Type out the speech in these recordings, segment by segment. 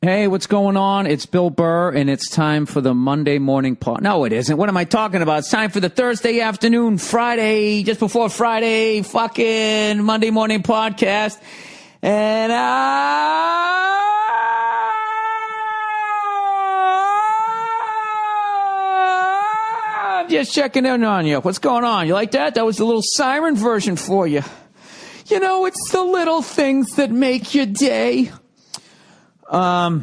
Hey, what's going on? It's Bill Burr, and it's time for the Monday morning pod. No, it isn't. What am I talking about? It's time for the Thursday afternoon, Friday, just before Friday, fucking Monday morning podcast. And I'm just checking in on you. What's going on? You like that? That was the little siren version for you. You know, it's the little things that make your day. All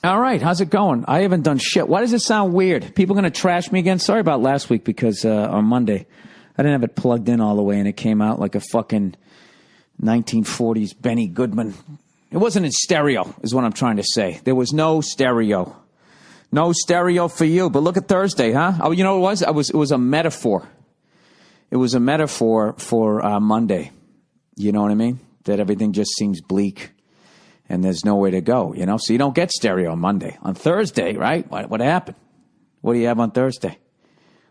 right, how's it going? I haven't done shit. Why does it sound weird? People going to trash me again? Sorry about last week because on Monday I didn't have it plugged in all the way and it came out like a fucking 1940s Benny Goodman. It wasn't in stereo is what I'm trying to say. There was no stereo. No stereo for you. But look at Thursday, huh? Oh, you know what it was? It was a metaphor. It was a metaphor for Monday. You know what I mean? That everything just seems bleak. And there's nowhere to go, you know? So you don't get stereo on Monday. On Thursday, right? What happened? What do you have on Thursday?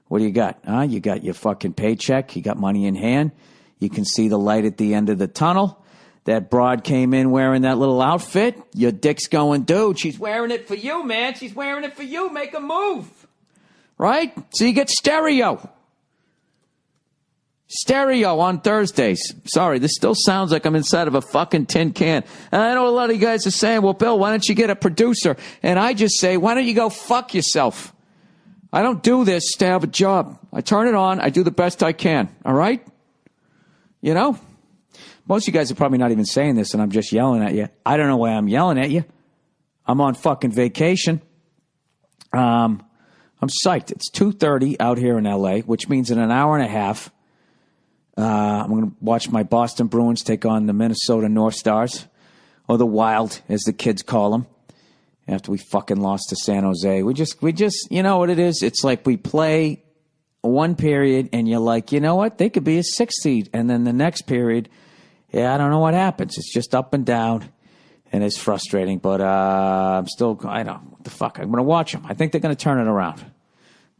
What do you got? You got your fucking paycheck. You got money in hand. You can see the light at the end of the tunnel. That broad came in wearing that little outfit. Your dick's going, dude, she's wearing it for you, man. She's wearing it for you. Make a move. Right? So you get stereo. Stereo on Thursdays. Sorry, this still sounds like I'm inside of a fucking tin can. And I know a lot of you guys are saying, well, Bill, why don't you get a producer? And I just say, why don't you go fuck yourself? I don't do this to have a job. I turn it on. I do the best I can. All right? You know? Most of you guys are probably not even saying this, and I'm just yelling at you. I don't know why I'm yelling at you. I'm on fucking vacation. I'm psyched. It's 2:30 out here in L.A., which means in an hour and a half, I'm going to watch my Boston Bruins take on the Minnesota North Stars, or the Wild, as the kids call them, after we fucking lost to San Jose. We just, you know what it is? It's like we play one period, and you're like, you know what? They could be a 6 seed. And then the next period, yeah, I don't know what happens. It's just up and down, and it's frustrating. But I'm still, I don't know, what the fuck? I'm going to watch them. I think they're going to turn it around.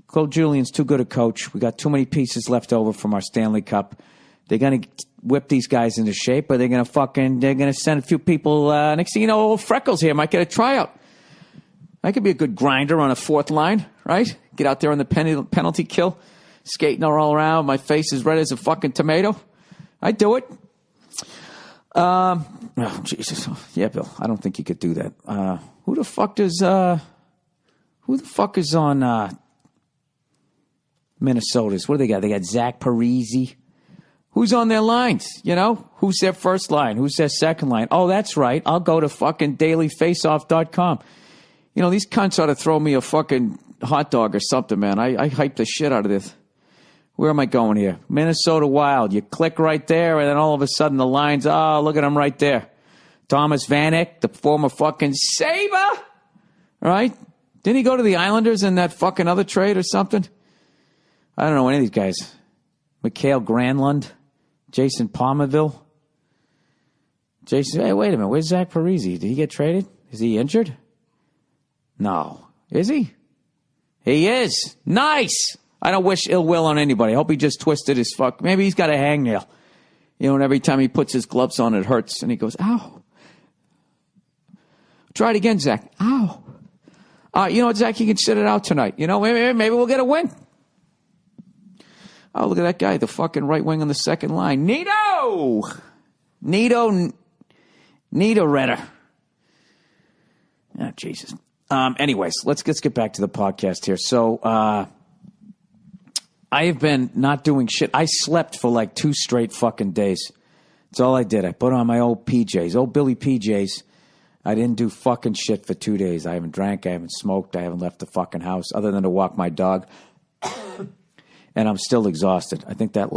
Claude Julien's too good a coach. We got too many pieces left over from our Stanley Cup. They're going to whip these guys into shape, or they're going to send a few people. Next thing you know, old Freckles here might get a tryout. I could be a good grinder on a fourth line, right? Get out there on the penalty kill, skating all around. My face is red as a fucking tomato. I'd do it. Oh, Jesus. Yeah, Bill, I don't think you could do that. Who the fuck is on Minnesota's? What do they got? They got Zach Parise. Who's on their lines? You know, who's their first line? Who's their second line? Oh, that's right. I'll go to fucking dailyfaceoff.com. You know, these cunts ought to throw me a fucking hot dog or something, man. I hype the shit out of this. Where am I going here? Minnesota Wild. You click right there, and then all of a sudden the lines, oh, look at them right there. Thomas Vanek, the former fucking Sabre. Right? Didn't he go to the Islanders in that fucking other trade or something? I don't know any of these guys. Mikhail Granlund, Jason Palmerville. Hey, wait a minute. Where's Zach Parise? Did he get traded? Is he injured? No. Is he? He is. Nice. I don't wish ill will on anybody. I hope he just twisted his fuck. Maybe he's got a hangnail. You know, and every time he puts his gloves on, it hurts. And he goes, ow. Try it again, Zach. Ow. You know what, Zach? You can sit it out tonight. You know, maybe we'll get a win. Oh, look at that guy, the fucking right wing on the second line. Nito Redder. Oh, Jesus. Anyways, let's get back to the podcast here. So, I have been not doing shit. I slept for like 2 straight fucking days. That's all I did. I put on my old PJs, old Billy PJs. I didn't do fucking shit for 2 days. I haven't drank. I haven't smoked. I haven't left the fucking house other than to walk my dog. And I'm still exhausted. I think that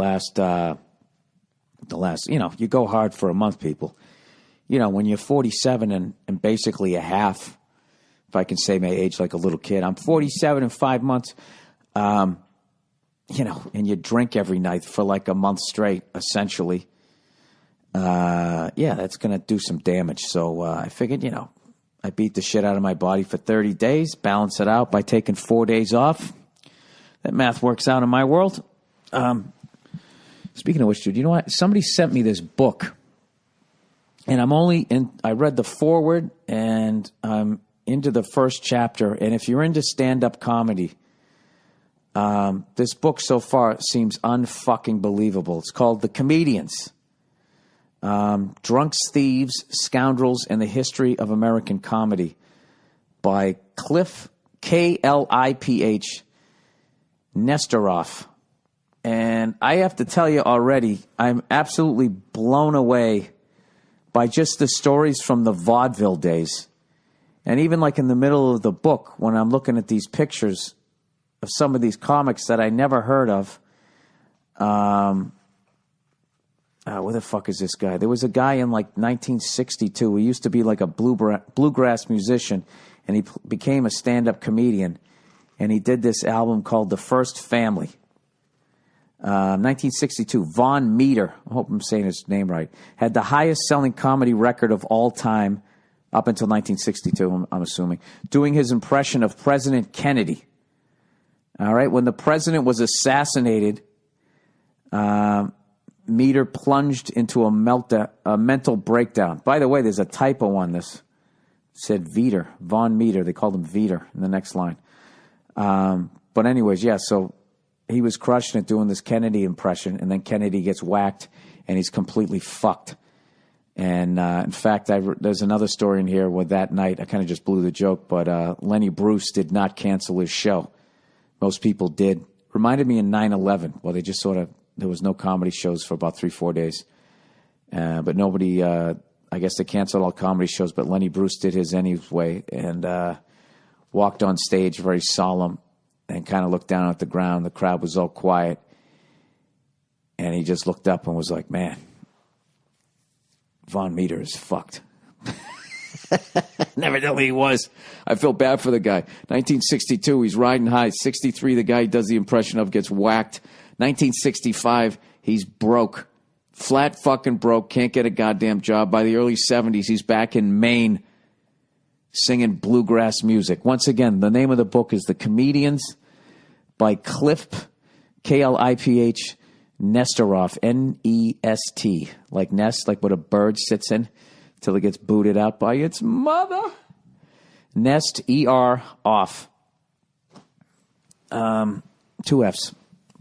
you know, you go hard for a month, people. You know, when you're 47 and basically a half, if I can say my age like a little kid, I'm 47 and 5 months, you know, and you drink every night for like a month straight, essentially. Yeah, that's going to do some damage. So I figured, you know, I beat the shit out of my body for 30 days, balance it out by taking 4 days off. That math works out in my world. Speaking of which, dude, you know what? Somebody sent me this book. And I read the foreword, and I'm into the first chapter. And if you're into stand-up comedy, this book so far seems unfucking believable. It's called The Comedians. Drunks, Thieves, Scoundrels, and the History of American Comedy by Kliph, Kliph, Nestoroff. And I have to tell you already, I'm absolutely blown away by just the stories from the vaudeville days. And even like in the middle of the book, when I'm looking at these pictures of some of these comics that I never heard of, where the fuck is this guy? There was a guy in like 1962. He used to be like a bluegrass musician, and he became a stand-up comedian. And he did this album called The First Family. 1962, Von Meter, I hope I'm saying his name right, had the highest selling comedy record of all time up until 1962, I'm assuming, doing his impression of President Kennedy. All right, when the president was assassinated, Meter plunged into a mental breakdown. By the way, there's a typo on this. It said Veter, Von Meter. They called him Veter in the next line. But anyways, yeah, so he was crushing it doing this Kennedy impression, and then Kennedy gets whacked, and he's completely fucked. And in fact, there's another story in here where that night, I kind of just blew the joke, but Lenny Bruce did not cancel his show. Most people did. Reminded me in 9/11. Well, they just there was no comedy shows for about 3-4 days. But nobody, I guess they canceled all comedy shows, but Lenny Bruce did his anyway, and walked on stage very solemn and kind of looked down at the ground. The crowd was all quiet. And he just looked up and was like, man, Von Meter is fucked. Never knew he was. I feel bad for the guy. 1962, he's riding high. 63, the guy he does the impression of gets whacked. 1965, he's broke. Flat fucking broke. Can't get a goddamn job. By the early 70s, he's back in Maine singing bluegrass music. Once again, the name of the book is The Comedians by Kliph, Kliph, Nestoroff, Nest, like nest, like what a bird sits in till it gets booted out by its mother. Nest, E-R, off. 2 F's.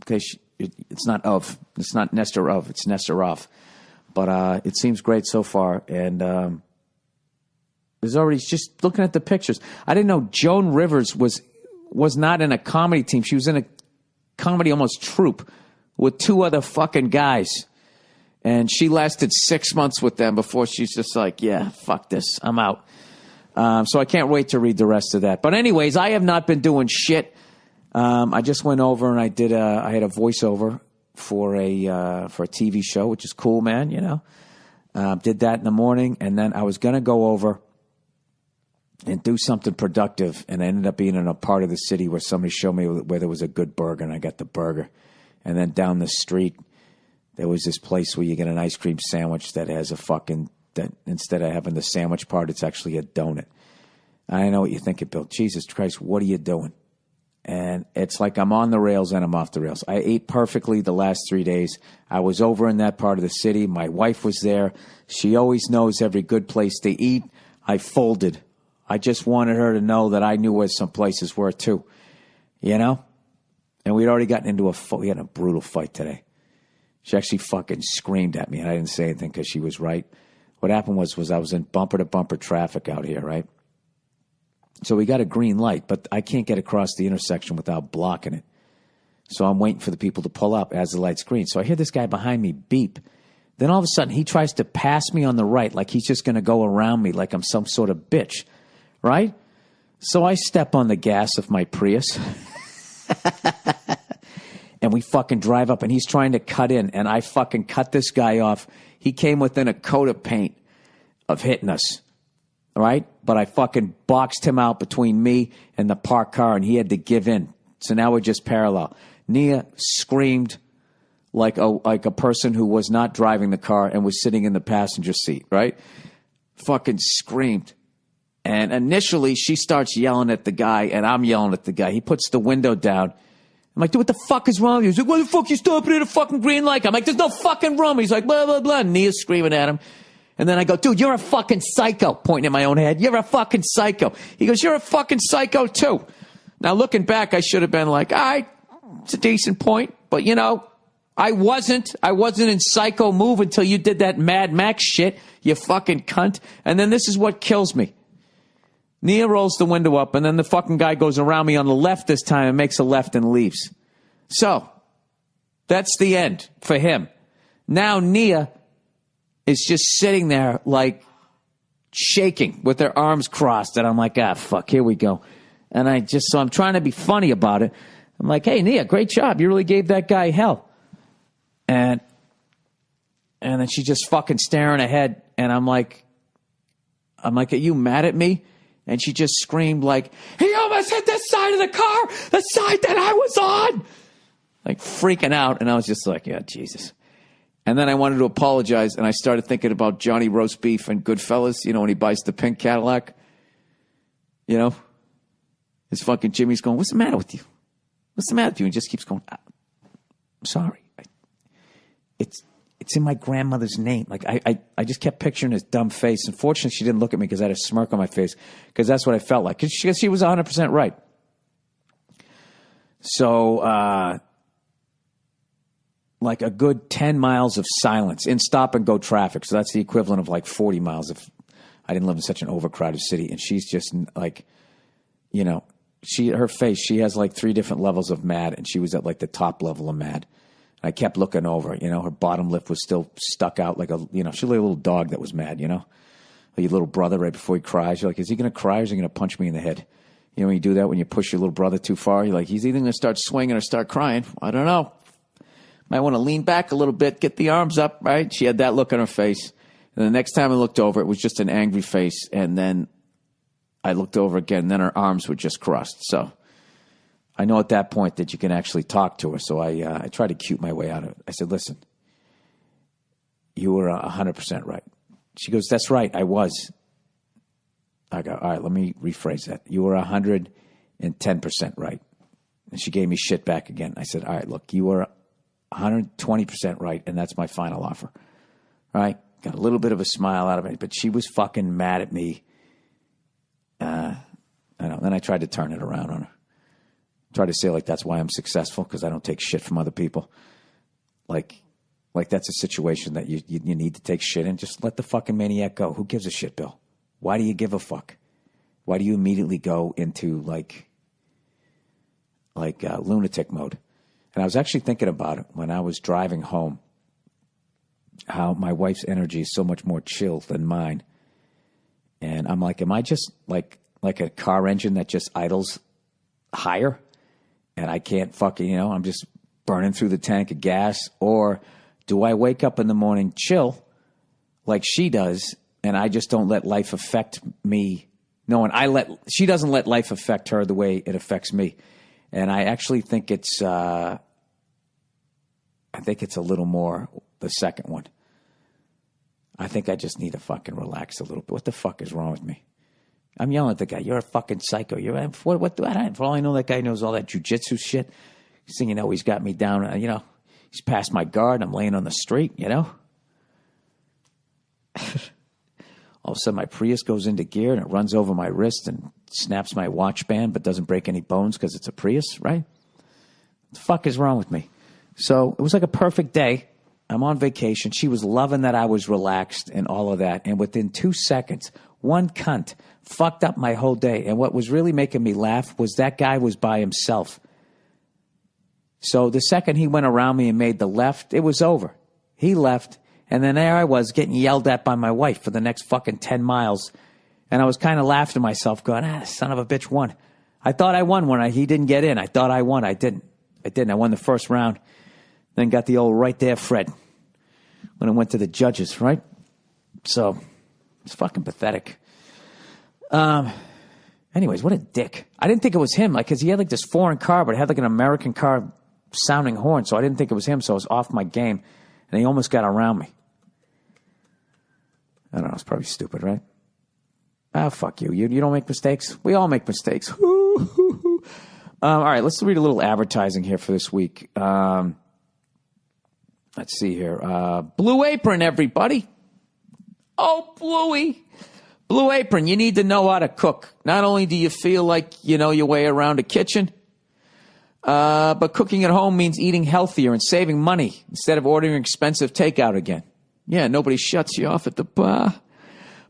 Okay, it's not of. It's not Nestor of. It's Nestoroff. But it seems great so far. And there's already, just looking at the pictures, I didn't know Joan Rivers was not in a comedy team. She was in a comedy almost troupe with 2 other fucking guys. And she lasted 6 months with them before she's just like, yeah, fuck this, I'm out. So I can't wait to read the rest of that. But anyways, I have not been doing shit. I just went over and I had a voiceover for a TV show, which is cool, man, you know. Did that in the morning, and then I was going to go over and do something productive, and I ended up being in a part of the city where somebody showed me where there was a good burger, and I got the burger. And then down the street, there was this place where you get an ice cream sandwich that has that instead of having the sandwich part, it's actually a donut. I know what you're thinking, Bill. Jesus Christ, what are you doing? And it's like I'm on the rails and I'm off the rails. I ate perfectly the last 3 days. I was over in that part of the city. My wife was there. She always knows every good place to eat. I folded. I just wanted her to know that I knew where some places were too, you know? And we'd already gotten into we had a brutal fight today. She actually fucking screamed at me, and I didn't say anything because she was right. What happened was I was in bumper-to-bumper traffic out here, right? So we got a green light, but I can't get across the intersection without blocking it. So I'm waiting for the people to pull up as the light's green. So I hear this guy behind me beep. Then all of a sudden, he tries to pass me on the right like he's just going to go around me like I'm some sort of bitch, right? So I step on the gas of my Prius. And we fucking drive up, and he's trying to cut in, and I fucking cut this guy off. He came within a coat of paint of hitting us, all right? But I fucking boxed him out between me and the parked car, and he had to give in. So now we're just parallel. Nia screamed like a person who was not driving the car and was sitting in the passenger seat, right? Fucking screamed. And initially, she starts yelling at the guy, and I'm yelling at the guy. He puts the window down. I'm like, dude, what the fuck is wrong with you? He's like, why the fuck you stopping at a fucking green light? I'm like, there's no fucking room. He's like, blah, blah, blah. And Nia's screaming at him. And then I go, dude, you're a fucking psycho, pointing at my own head. You're a fucking psycho. He goes, you're a fucking psycho too. Now, looking back, I should have been like, all right, it's a decent point. But, you know, I wasn't in psycho move until you did that Mad Max shit, you fucking cunt. And then this is what kills me. Nia rolls the window up, and then the fucking guy goes around me on the left this time and makes a left and leaves. So, that's the end for him. Now Nia is just sitting there, like, shaking with her arms crossed. And I'm like, fuck, here we go. And so I'm trying to be funny about it. I'm like, hey, Nia, great job. You really gave that guy hell. And then she's just fucking staring ahead. And I'm like, are you mad at me? And she just screamed like, he almost hit the side of the car, the side that I was on. Like freaking out. And I was just like, yeah, Jesus. And then I wanted to apologize, and I started thinking about Johnny Roast Beef and Goodfellas, you know, when he buys the pink Cadillac. You know? His fucking Jimmy's going, what's the matter with you? What's the matter with you? And he just keeps going, I'm sorry. It's in my grandmother's name. Like, I just kept picturing his dumb face. Unfortunately, she didn't look at me because I had a smirk on my face, because that's what I felt like. Because she was 100% right. So, like a good 10 miles of silence in stop-and-go traffic. So that's the equivalent of like 40 miles if I didn't live in such an overcrowded city. And she's just like, you know, her face, she has like 3 different levels of mad, and she was at like the top level of mad. And I kept looking over, you know, her bottom lip was still stuck out like she's like a little dog that was mad, you know. Or your little brother right before he cries. You're like, is he going to cry or is he going to punch me in the head? You know, when you do that, when you push your little brother too far, you're like, he's either going to start swinging or start crying. I don't know. Might want to lean back a little bit, get the arms up, right? She had that look on her face. And the next time I looked over, it was just an angry face. And then I looked over again, and then her arms were just crossed. So I know at that point that you can actually talk to her. So I tried to cute my way out of it. I said, listen, you were 100% right. She goes, that's right, I was. I go, all right, let me rephrase that. You were 110% right. And she gave me shit back again. I said, all right, look, you were 120% right, and that's my final offer. All right? Got a little bit of a smile out of it, but she was fucking mad at me. I know. Then I tried to turn it around on her. Tried to say, like, that's why I'm successful, because I don't take shit from other people. Like that's a situation that you need to take shit in. Just let the fucking maniac go. Who gives a shit, Bill? Why do you give a fuck? Why do you immediately go into, like lunatic mode? And I was actually thinking about it when I was driving home, how my wife's energy is so much more chill than mine. And I'm like, am I just like a car engine that just idles higher? And I can't fucking, you know, I'm just burning through the tank of gas. Or do I wake up in the morning chill like she does, and I just don't let life affect me? No, and she doesn't let life affect her the way it affects me. And I actually think it's a little more the second one. I think I just need to fucking relax a little bit. What the fuck is wrong with me? I'm yelling at the guy. You're a fucking psycho. For all I know, that guy knows all that jujitsu shit. He's thinking, you know, he's got me down. You know, he's past my guard. I'm laying on the street, you know. All of a sudden, my Prius goes into gear, and it runs over my wrist and snaps my watch band, but doesn't break any bones because it's a Prius, right? What the fuck is wrong with me? So it was like a perfect day. I'm on vacation. She was loving that I was relaxed and all of that. And within 2 seconds, one cunt fucked up my whole day. And what was really making me laugh was that guy was by himself. So the second he went around me and made the left, it was over. He left. And then there I was getting yelled at by my wife for the next fucking 10 miles. And I was kind of laughing to myself going, son of a bitch won. I thought I won when he didn't get in. I thought I won. I didn't. I won the first round. Then got the old right there, Fred, when it went to the judges, right? So it's fucking pathetic. Anyways, what a dick. I didn't think it was him, like, because he had like this foreign car, but it had like an American car sounding horn, so I didn't think it was him, so I was off my game, and he almost got around me. I don't know, it's probably stupid, right? Fuck you. You don't make mistakes? We all make mistakes. All right, let's read a little advertising here for this week. Let's see here. Blue Apron, everybody. Oh, Bluey. Blue Apron, you need to know how to cook. Not only do you feel like you know your way around a kitchen, but cooking at home means eating healthier and saving money instead of ordering expensive takeout again. Yeah, nobody shuts you off at the bar.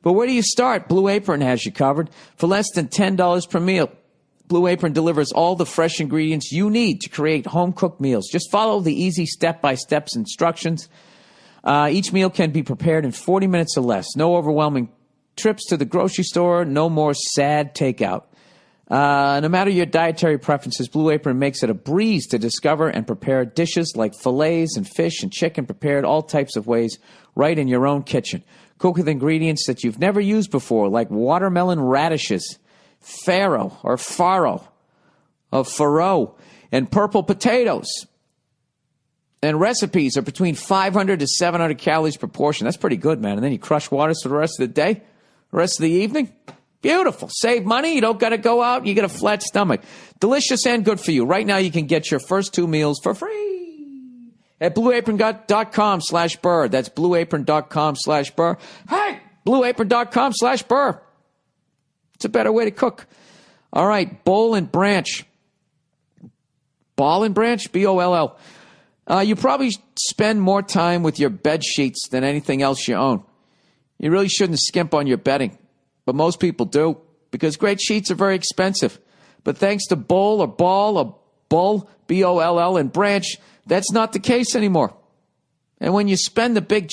But where do you start? Blue Apron has you covered. For less than $10 per meal, Blue Apron delivers all the fresh ingredients you need to create home-cooked meals. Just follow the easy step-by-step instructions. Each meal can be prepared in 40 minutes or less. No overwhelming trips to the grocery store. No more sad takeout. No matter your dietary preferences, Blue Apron makes it a breeze to discover and prepare dishes like fillets and fish and chicken prepared all types of ways right in your own kitchen. Cook with ingredients that you've never used before, like watermelon radishes, farro, and purple potatoes. And recipes are between 500 to 700 calories per portion. That's pretty good, man. And then you crush waters for the rest of the day, the rest of the evening. Beautiful. Save money. You don't got to go out. You get a flat stomach. Delicious and good for you. Right now, you can get your first 2 meals for free at blueapron.com/Burr. That's blueapron.com/Burr. Hey, blueapron.com/Burr. It's a better way to cook. All right, Boll and Branch. Ball and Branch? B-O-L-L. You probably spend more time with your bed sheets than anything else you own. You really shouldn't skimp on your bedding, but most people do because great sheets are very expensive. But thanks to Boll or Ball or Bull, B-O-L-L, and Branch, that's not the case anymore. And when you spend the big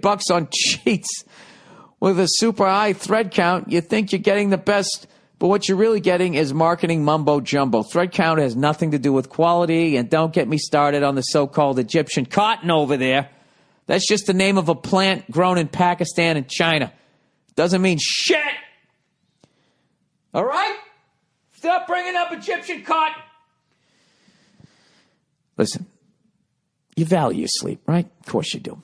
bucks on sheets with a super high thread count, you think you're getting the best. But what you're really getting is marketing mumbo-jumbo. Thread count has nothing to do with quality, and don't get me started on the so-called Egyptian cotton over there. That's just the name of a plant grown in Pakistan and China. Doesn't mean shit. All right? Stop bringing up Egyptian cotton. Listen, you value sleep, right? Of course you do.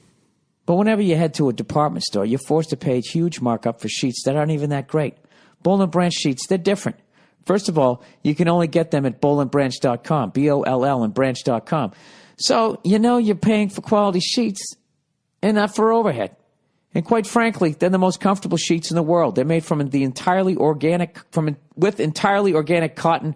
But whenever you head to a department store, you're forced to pay a huge markup for sheets that aren't even that great. Boll and Branch sheets, they're different. First of all, you can only get them at bollandbranch.com, B-O-L-L and branch.com. So, you know you're paying for quality sheets and not for overhead. And quite frankly, they're the most comfortable sheets in the world. They're made with entirely organic cotton.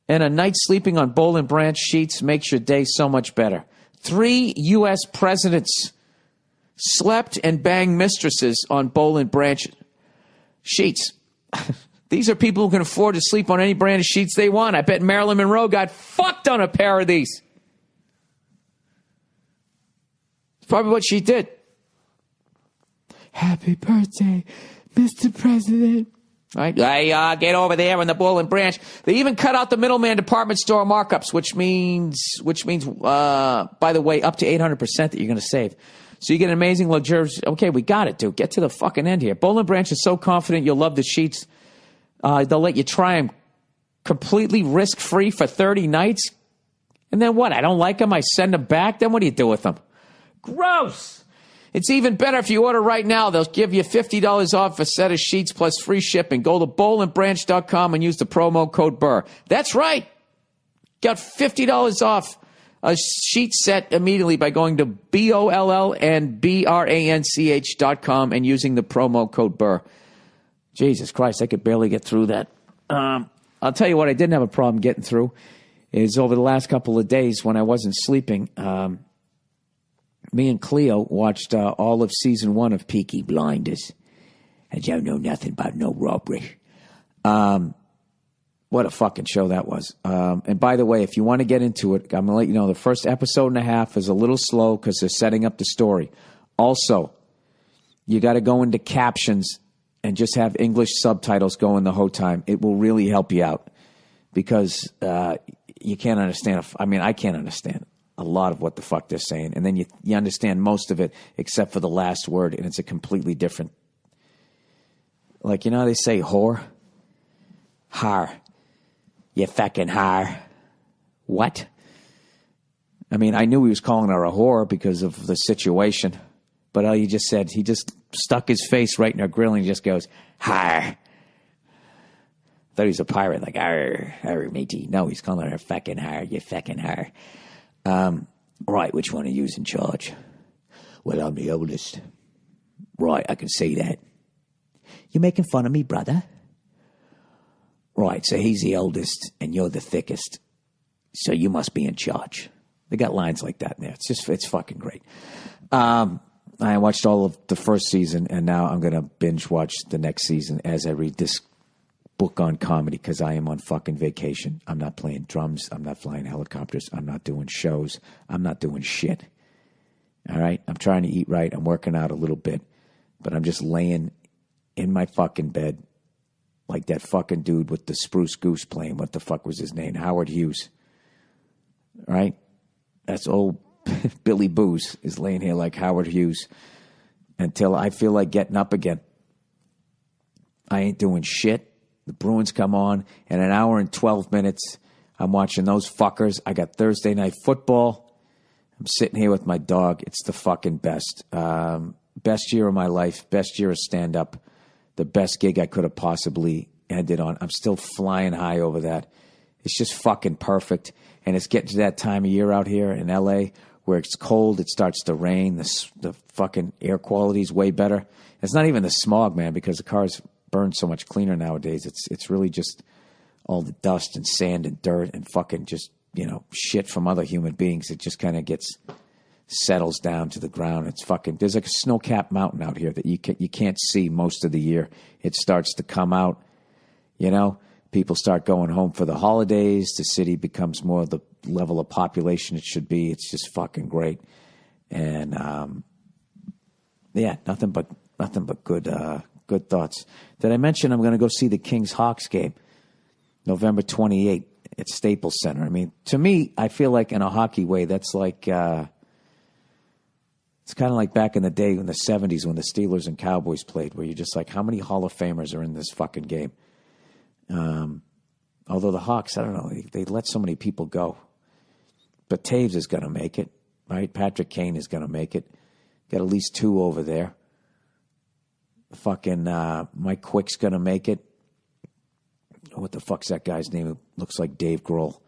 And a night sleeping on Boll and Branch sheets makes your day so much better. 3 U.S. presidents slept and banged mistresses on Boll and Branch sheets. These are people who can afford to sleep on any brand of sheets they want. I bet Marilyn Monroe got fucked on a pair of these. It's probably what she did. Happy birthday, Mr. President. Right? Hey, get over there in the Boll and Branch. They even cut out the middleman department store markups, which means, by the way, up to 800% that you're going to save. So you get an amazing luxurious. Okay, we got it, dude. Get to the fucking end here. Boll and Branch is so confident you'll love the sheets. They'll let you try them completely risk-free for 30 nights. And then what? I don't like them. I send them back. Then what do you do with them? Gross. It's even better if you order right now. They'll give you $50 off a set of sheets plus free shipping. Go to bollandbranch.com and use the promo code Burr. That's right. Got $50 off a sheet set immediately by going to BOLL and BRANCH.com and using the promo code Burr. Jesus Christ, I could barely get through that. I'll tell you what I didn't have a problem getting through is over the last couple of days when I wasn't sleeping, me and Cleo watched all of season 1 of Peaky Blinders. I don't know nothing about no robbery. What a fucking show that was. And by the way, if you want to get into it, I'm going to let you know the first episode and a half is a little slow because they're setting up the story. Also, you got to go into captions and just have English subtitles going the whole time. It will really help you out because you can't understand. I can't understand a lot of what the fuck they're saying. And then you understand most of it except for the last word, and it's a completely different. Like, you know how they say whore? Har. You fucking har. What? I mean, I knew he was calling her a whore because of the situation. But all he just said, he just stuck his face right in her grill and he just goes, har. I thought he was a pirate, like, arr, arr, matey. No, he's calling her fucking har, you fucking har. Right, which one of you's in charge? Well, I'm the oldest. Right, I can see that. You're making fun of me, brother? Right, so he's the oldest and you're the thickest. So you must be in charge. They got lines like that in there. It's fucking great. I watched all of the first season, and now I'm going to binge watch the next season as I read this book on comedy because I am on fucking vacation. I'm not playing drums. I'm not flying helicopters. I'm not doing shows. I'm not doing shit. All right? I'm trying to eat right. I'm working out a little bit, but I'm just laying in my fucking bed like that fucking dude with the spruce goose playing. What the fuck was his name? Howard Hughes. All right? That's old Billy Booze is laying here like Howard Hughes until I feel like getting up again. I ain't doing shit. The Bruins come on, in an hour and 12 minutes, I'm watching those fuckers. I got Thursday night football. I'm sitting here with my dog. It's the fucking best. Best year of my life. Best year of stand-up. The best gig I could have possibly ended on. I'm still flying high over that. It's just fucking perfect. And it's getting to that time of year out here in L.A. where it's cold, it starts to rain, the fucking air quality is way better. It's not even the smog, man, because the cars burn so much cleaner nowadays. It's really just all the dust and sand and dirt and fucking just, shit from other human beings. It just kind of settles down to the ground. It's fucking, there's like a snow-capped mountain out here that you can't see most of the year. It starts to come out, People start going home for the holidays. The city becomes more the level of population it should be. It's just fucking great. And, nothing but good thoughts. Did I mention I'm going to go see the Kings-Hawks game November 28th at Staples Center? I mean, to me, I feel like in a hockey way, that's like, it's kind of like back in the day in the 70s when the Steelers and Cowboys played, where you're just like, how many Hall of Famers are in this fucking game? Although the Hawks, I don't know, they let so many people go. But Taves is going to make it, right? Patrick Kane is going to make it. Got at least two over there. Fucking Mike Quick's going to make it. What the fuck's that guy's name? Who looks like Dave Grohl.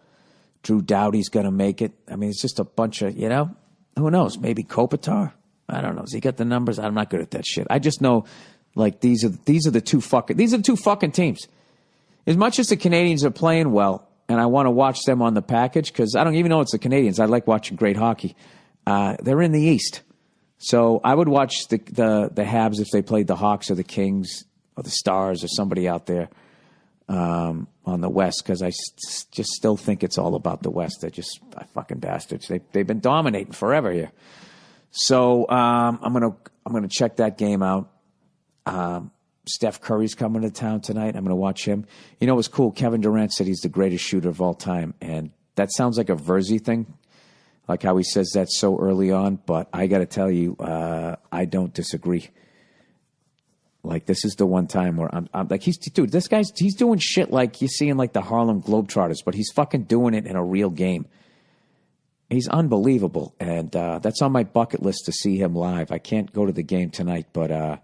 Drew Doughty's going to make it. I mean, it's just a bunch of, who knows? Maybe Kopitar? I don't know. Has he got the numbers? I'm not good at that shit. I just know, like, these are the two fucking teams. As much as the Canadians are playing well, and I want to watch them on the package, because I don't even know it's the Canadians. I like watching great hockey. They're in the East. So I would watch the Habs if they played the Hawks or the Kings or the Stars or somebody out there on the West, because I just still think it's all about the West. They're just fucking bastards. They've been dominating forever here. So I'm gonna check that game out. Steph Curry's coming to town tonight. I'm going to watch him. It was cool. Kevin Durant said he's the greatest shooter of all time. And that sounds like a Verzi thing, like how he says that so early on. But I got to tell you, I don't disagree. Like, this is the one time where I'm like, he's doing shit like you see in like the Harlem Globetrotters, but he's fucking doing it in a real game. He's unbelievable. And that's on my bucket list to see him live. I can't go to the game tonight, but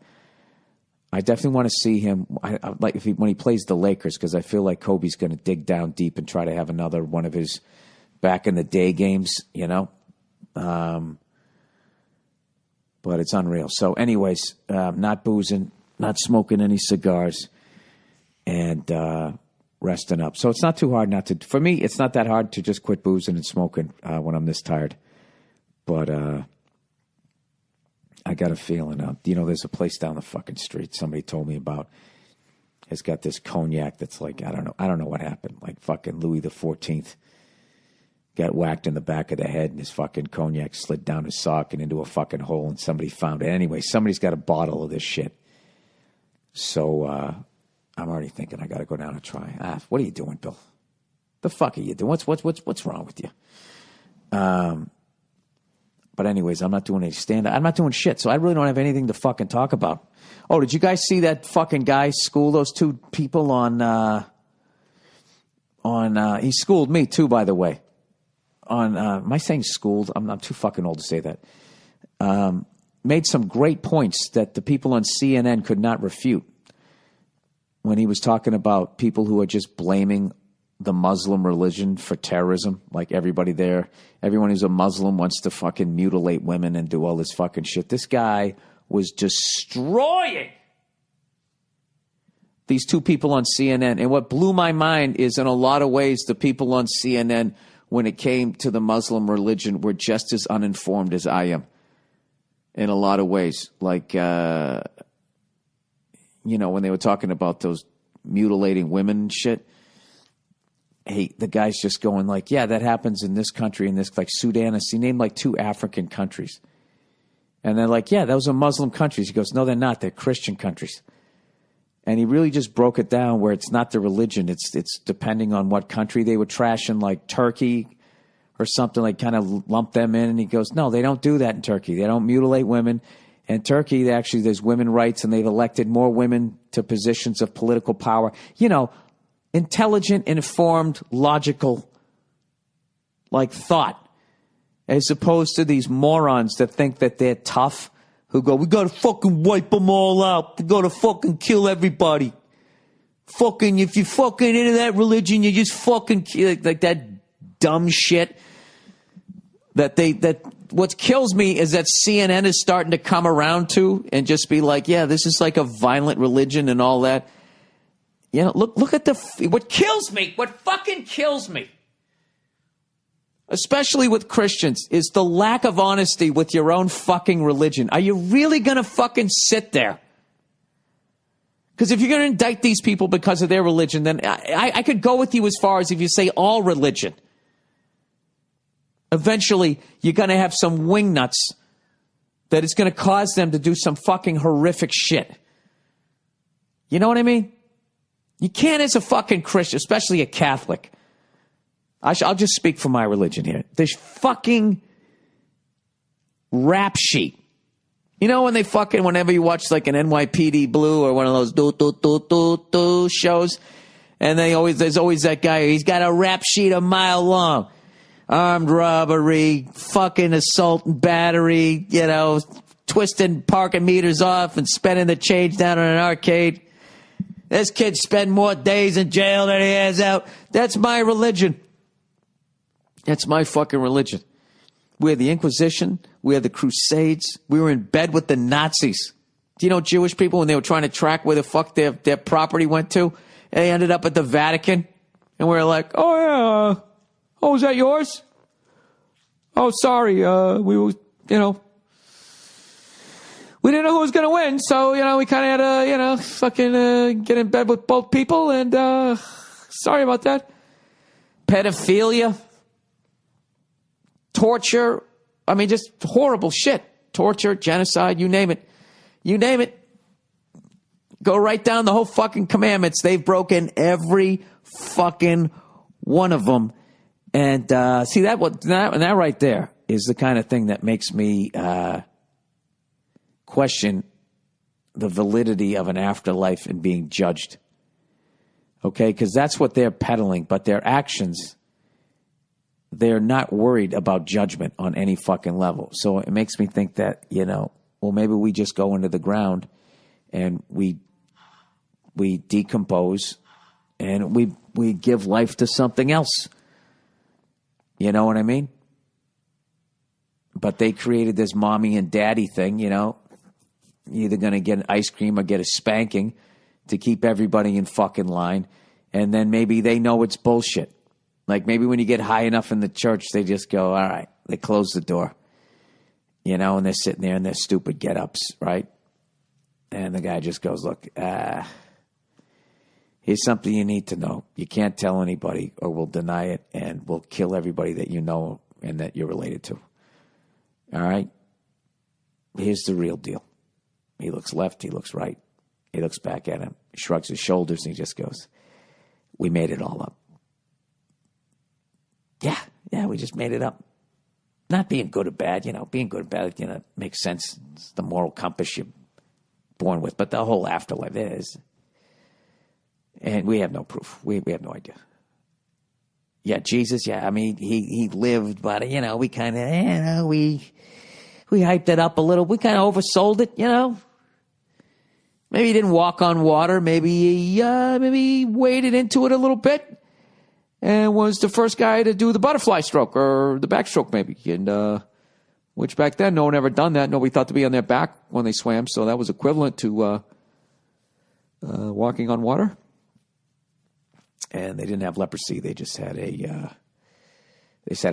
I definitely want to see him. I like when he plays the Lakers, because I feel like Kobe's going to dig down deep and try to have another one of his back in the day games, But it's unreal. So, anyways, not boozing, not smoking any cigars, and resting up. So it's not too hard for me, it's not that hard to just quit boozing and smoking when I'm this tired. But I got a feeling, there's a place down the fucking street somebody told me about. It's got this cognac that's like, I don't know what happened. Like fucking Louis XIV got whacked in the back of the head and his fucking cognac slid down his sock and into a fucking hole and somebody found it. Anyway, somebody's got a bottle of this shit. So I'm already thinking I got to go down and try. What are you doing, Bill? The fuck are you doing? What's wrong with you? But anyways, I'm not doing any stand-up. I'm not doing shit, so I really don't have anything to fucking talk about. Oh, did you guys see that fucking guy school those two people on he schooled me too, by the way. Am I saying schooled? I'm too fucking old to say that. Made some great points that the people on CNN could not refute when he was talking about people who are just blaming the Muslim religion for terrorism. Like everyone who's a Muslim wants to fucking mutilate women and do all this fucking shit. This guy was destroying these two people on CNN. And what blew my mind is, in a lot of ways, the people on CNN, when it came to the Muslim religion, were just as uninformed as I am. In a lot of ways. Like, when they were talking about those mutilating women and shit. Hey, the guy's just going like, yeah, that happens in this country, in this, like Sudan. He named like 2 African countries. And they're like, yeah, those are Muslim countries. He goes, no, they're not. They're Christian countries. And he really just broke it down where it's not the religion. It's depending on what country. They were trashing like Turkey or something, like kind of lump them in. And he goes, no, they don't do that in Turkey. They don't mutilate women. In Turkey, actually, there's women rights, and they've elected more women to positions of political power. Intelligent, informed, logical, like thought, as opposed to these morons that think that they're tough, who go, we got to fucking wipe them all out. We got to fucking kill everybody. Fucking, if you fucking into that religion, you just fucking kill, like that dumb shit. What kills me is that CNN is starting to come around to and just be like, yeah, this is like a violent religion and all that. Look at what kills me, what fucking kills me, especially with Christians, is the lack of honesty with your own fucking religion. Are you really going to fucking sit there? Because if you're going to indict these people because of their religion, then I could go with you as far as if you say all religion. Eventually, you're going to have some wingnuts that is going to cause them to do some fucking horrific shit. You know what I mean? You can't, as a fucking Christian, especially a Catholic. I'll just speak for my religion here. This fucking rap sheet. When they fucking, whenever you watch like an NYPD Blue or one of those do shows, and there's always that guy, he's got a rap sheet a mile long. Armed robbery, fucking assault and battery, twisting parking meters off and spending the change down in an arcade. This kid spent more days in jail than he has out. That's my religion. That's my fucking religion. We had the Inquisition. We had the Crusades. We were in bed with the Nazis. Do you know Jewish people, when they were trying to track where the fuck their property went to, and they ended up at the Vatican? And we were like, oh, yeah. Oh, is that yours? Oh, sorry. We were, we didn't know who was going to win. So, we kind of had to, fucking get in bed with both people. And sorry about that. Pedophilia. Torture. I mean, just horrible shit. Torture, genocide, you name it. You name it. Go right down the whole fucking commandments. They've broken every fucking one of them. And see, that right there is the kind of thing that makes me question the validity of an afterlife and being judged. Okay? Because that's what they're peddling, but their actions, they're not worried about judgment on any fucking level. So it makes me think that, well, maybe we just go into the ground and we decompose and we give life to something else. You know what I mean? But they created this mommy and daddy thing, You're either going to get an ice cream or get a spanking to keep everybody in fucking line. And then maybe they know it's bullshit. Like maybe when you get high enough in the church, they just go, all right, they close the door. And they're sitting there in their stupid get-ups, right? And the guy just goes, look, here's something you need to know. You can't tell anybody or we'll deny it and we'll kill everybody that you know and that you're related to. All right? Here's the real deal. He looks left, he looks right. He looks back at him, shrugs his shoulders, and he just goes, we made it all up. Yeah, we just made it up. Not being good or bad, being good or bad, makes sense. It's the moral compass you're born with, but the whole afterlife is. And we have no proof. We have no idea. Yeah, Jesus, I mean, he lived, but, we kind of, we hyped it up a little. We kind of oversold it, Maybe he didn't walk on water. Maybe he waded into it a little bit and was the first guy to do the butterfly stroke or the backstroke maybe. And, which back then no one ever done that. Nobody thought to be on their back when they swam, so that was equivalent to walking on water. And they didn't have leprosy. They just had a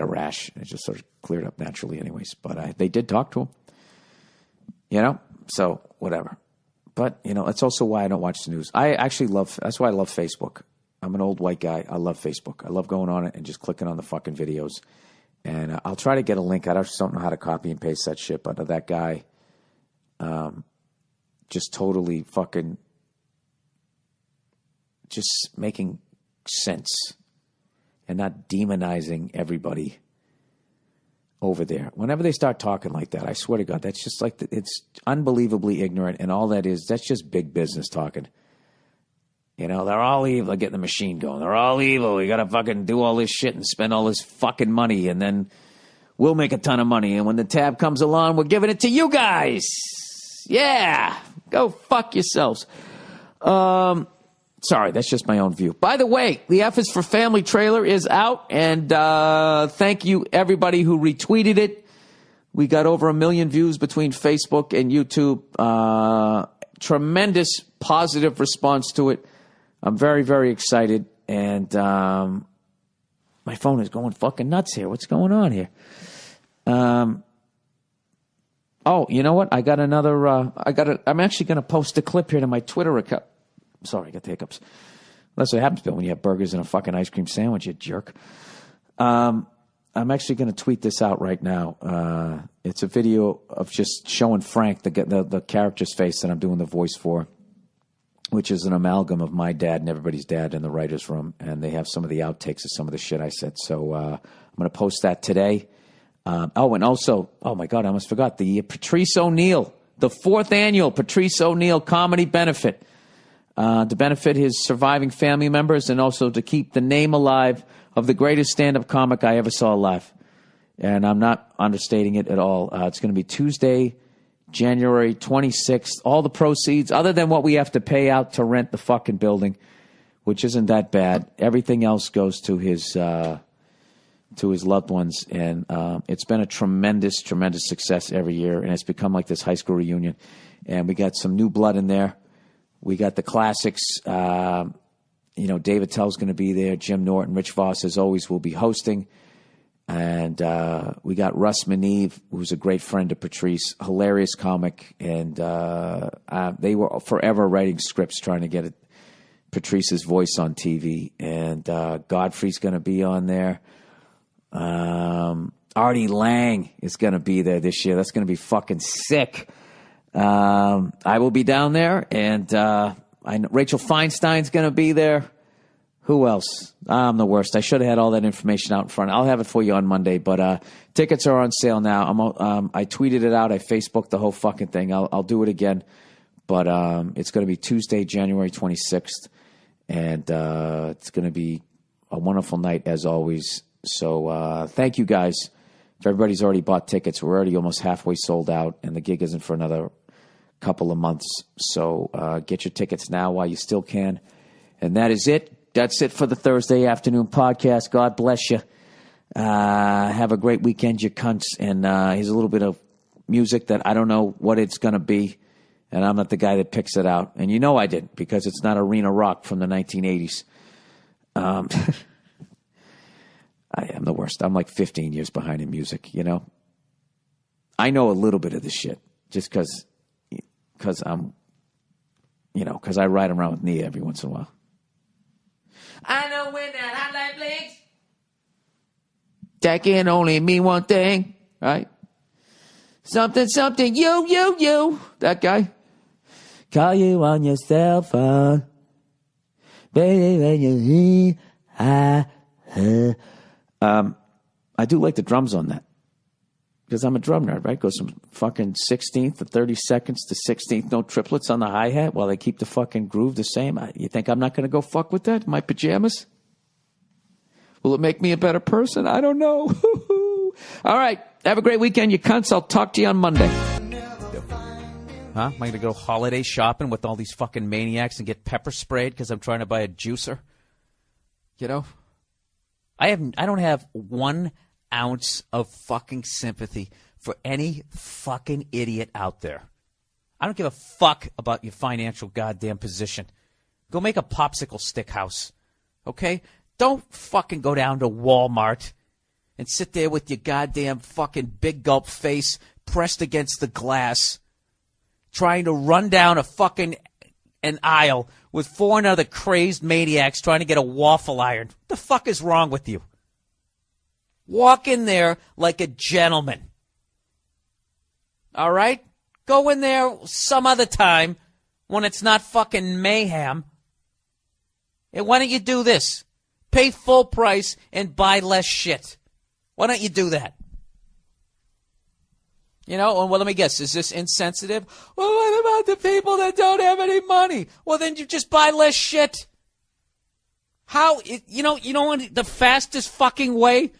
rash. And it just sort of cleared up naturally anyways. But they did talk to him. You know? So, whatever. But, you know, that's also why I don't watch the news. That's why I love Facebook. I'm an old white guy. I love Facebook. I love going on it and just clicking on the fucking videos. And I'll try to get a link. I just don't know how to copy and paste that shit. But that guy just totally fucking just making sense and not demonizing everybody over there. Whenever they start talking like that, I swear to God, that's just like, it's unbelievably ignorant. And all that is, that's just big business talking. You know, they're all evil. They're getting the machine going. They're all evil. We got to fucking do all this shit and spend all this fucking money. And then we'll make a ton of money. And when the tab comes along, we're giving it to you guys. Yeah. Go fuck yourselves. Sorry, that's just my own view. By the way, the F is for Family trailer is out, and thank you everybody who retweeted it. We got over 1 million views between Facebook and YouTube. Tremendous positive response to it. I'm very, very excited, and my phone is going fucking nuts here. What's going on here? Oh, you know what? I got another. I'm actually going to post a clip here to my Twitter account. Sorry, I got the hiccups. That's what happens, Bill, when you have burgers and a fucking ice cream sandwich, you jerk. I'm actually going to tweet this out right now. It's a video of just showing Frank, the character's face that I'm doing the voice for, which is an amalgam of my dad and everybody's dad in the writer's room. And they have some of the outtakes of some of the shit I said. So I'm going to post that today. And also, oh my God, I almost forgot, the Patrice O'Neill, the 4th annual Patrice O'Neill Comedy Benefit. To benefit his surviving family members and also to keep the name alive of the greatest stand-up comic I ever saw live. And I'm not understating it at all. It's going to be Tuesday, January 26th. All the proceeds, other than what we have to pay out to rent the fucking building, which isn't that bad, everything else goes to his loved ones. And it's been a tremendous, tremendous success every year. And it's become like this high school reunion. And we got some new blood in there. We got the classics. David Tell's going to be there. Jim Norton, Rich Voss, as always, will be hosting. And we got Russ Maneve, who's a great friend of Patrice, hilarious comic. And they were forever writing scripts trying to get Patrice's voice on TV. And Godfrey's going to be on there. Artie Lang is going to be there this year. That's going to be fucking sick. I will be down there, and I know Rachel Feinstein's going to be there. Who else? I'm the worst. I should have had all that information out in front. I'll have it for you on Monday, but tickets are on sale now. I tweeted it out. I Facebooked the whole fucking thing. I'll do it again, but it's going to be Tuesday, January 26th, and it's going to be a wonderful night as always. So thank you guys. If everybody's already bought tickets, we're already almost halfway sold out, and the gig isn't for another couple of months. So get your tickets now while you still can. And that is it. That's it for the Thursday afternoon podcast. God bless you. Have a great weekend, you cunts. And here's a little bit of music that I don't know what it's going to be, and I'm not the guy that picks it out. And you know I didn't, because it's not arena rock from the 1980s. I am the worst. I'm like 15 years behind in music, you know. I know a little bit of this shit just because I'm, because I ride around with Nia every once in a while. I know when that hotline blinks, that can only mean one thing, right? Something, you, that guy. Call you on your cell phone, baby, when you I do like the drums on that, because I'm a drum nerd, right? Goes from fucking 16th to 32nd to 16th note triplets on the hi-hat while they keep the fucking groove the same. You think I'm not going to go fuck with that in my pajamas? Will it make me a better person? I don't know. All right. Have a great weekend, you cunts. I'll talk to you on Monday. Huh? Am I going to go holiday shopping with all these fucking maniacs and get pepper sprayed because I'm trying to buy a juicer? You know? I don't have 1 ounce of fucking sympathy for any fucking idiot out there. I don't give a fuck about your financial goddamn position. Go make a popsicle stick house, okay? Don't fucking go down to Walmart and sit there with your goddamn fucking big gulp face pressed against the glass, trying to run down an aisle with 4 other crazed maniacs trying to get a waffle iron. What the fuck is wrong with you? Walk in there like a gentleman. All right? Go in there some other time when it's not fucking mayhem. And why don't you do this? Pay full price and buy less shit. Why don't you do that? You know, well, let me guess. Is this insensitive? Well, what about the people that don't have any money? Well, then you just buy less shit. How, you know what the fastest fucking way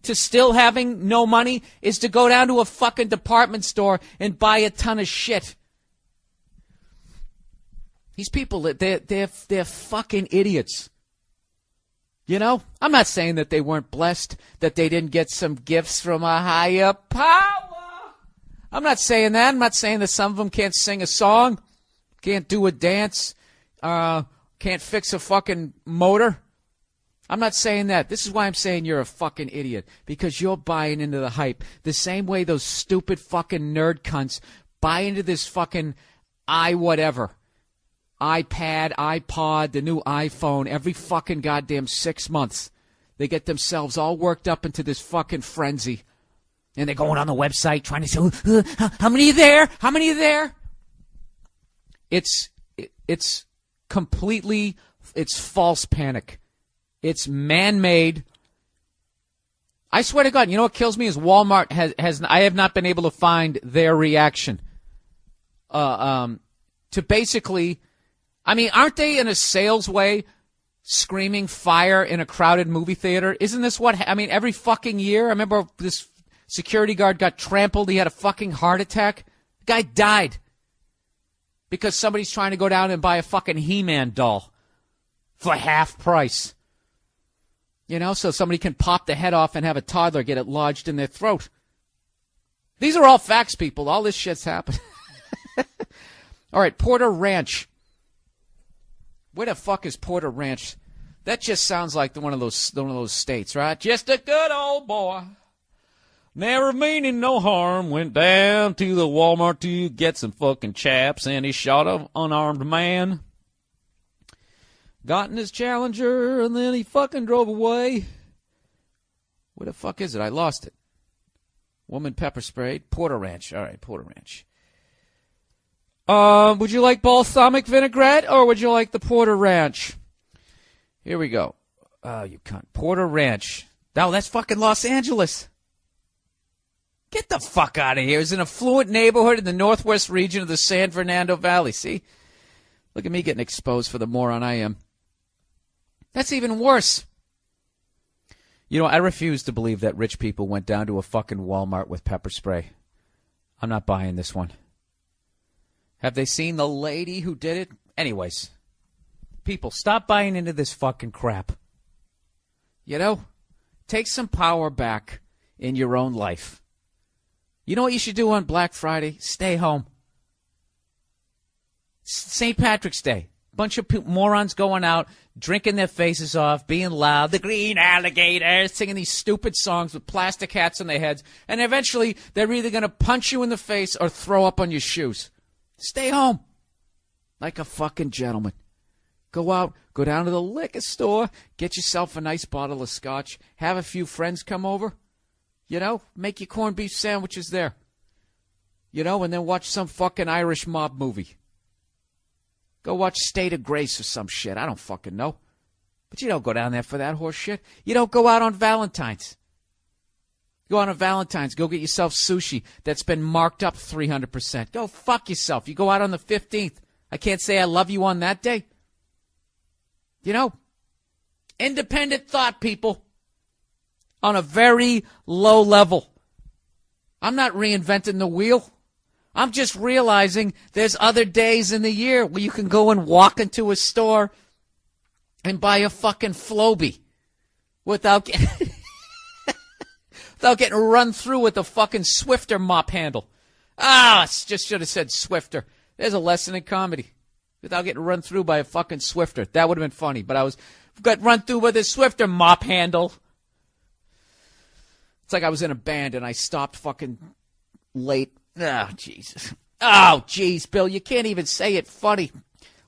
to still having no money is to go down to a fucking department store and buy a ton of shit. These people, they're fucking idiots. You know, I'm not saying that they weren't blessed, that they didn't get some gifts from a higher power. I'm not saying that. I'm not saying that some of them can't sing a song, can't do a dance, can't fix a fucking motor. I'm not saying that. This is why I'm saying you're a fucking idiot, because you're buying into the hype. The same way those stupid fucking nerd cunts buy into this fucking iPad, iPod, the new iPhone every fucking goddamn 6 months. They get themselves all worked up into this fucking frenzy. And they're going on the website trying to say, how many are there? How many are there? It's completely, it's false panic. It's man-made. I swear to God, you know what kills me is Walmart has I have not been able to find their reaction. To basically, I mean, aren't they in a sales way screaming fire in a crowded movie theater? Isn't this what, I mean, every fucking year? I remember this security guard got trampled. He had a fucking heart attack. The guy died because somebody's trying to go down and buy a fucking He-Man doll for half price. You know, so somebody can pop the head off and have a toddler get it lodged in their throat. These are all facts, people. All this shit's happened. All right, Porter Ranch. Where the fuck is Porter Ranch? That just sounds like one of those states, right? Just a good old boy. Never meaning no harm, went down to the Walmart to get some fucking chaps, and he shot an unarmed man. Got in his Challenger, and then he fucking drove away. Where the fuck is it? I lost it. Woman pepper sprayed. Porter Ranch. All right, Porter Ranch. Would you like balsamic vinaigrette, or would you like the Porter Ranch? Here we go. Oh, you cunt. Porter Ranch. No, that's fucking Los Angeles. Get the fuck out of here. It's an affluent neighborhood in the northwest region of the San Fernando Valley. See? Look at me getting exposed for the moron I am. That's even worse. You know, I refuse to believe that rich people went down to a fucking Walmart with pepper spray. I'm not buying this one. Have they seen the lady who did it? Anyways, people, stop buying into this fucking crap. You know, take some power back in your own life. You know what you should do on Black Friday? Stay home. St. Patrick's Day. Bunch of morons going out, drinking their faces off, being loud, the green alligators, singing these stupid songs with plastic hats on their heads, and eventually they're either going to punch you in the face or throw up on your shoes. Stay home. Like a fucking gentleman. Go out, go down to the liquor store, get yourself a nice bottle of scotch, have a few friends come over. You know, make your corned beef sandwiches there. You know, and then watch some fucking Irish mob movie. Go watch State of Grace or some shit. I don't fucking know. But you don't go down there for that horse shit. You don't go out on Valentine's. Go out on Valentine's. Go get yourself sushi that's been marked up 300%. Go fuck yourself. You go out on the 15th. I can't say I love you on that day. You know, independent thought, people. On a very low level. I'm not reinventing the wheel. I'm just realizing there's other days in the year where you can go and walk into a store and buy a fucking Floby without getting without getting run through with a fucking Swifter mop handle. Ah, just should have said Swifter. There's a lesson in comedy. Without getting run through by a fucking Swifter. That would have been funny, but I got run through with a Swifter mop handle. It's like I was in a band and I stopped fucking late. Oh, Jesus. Oh, jeez, Bill, you can't even say it funny.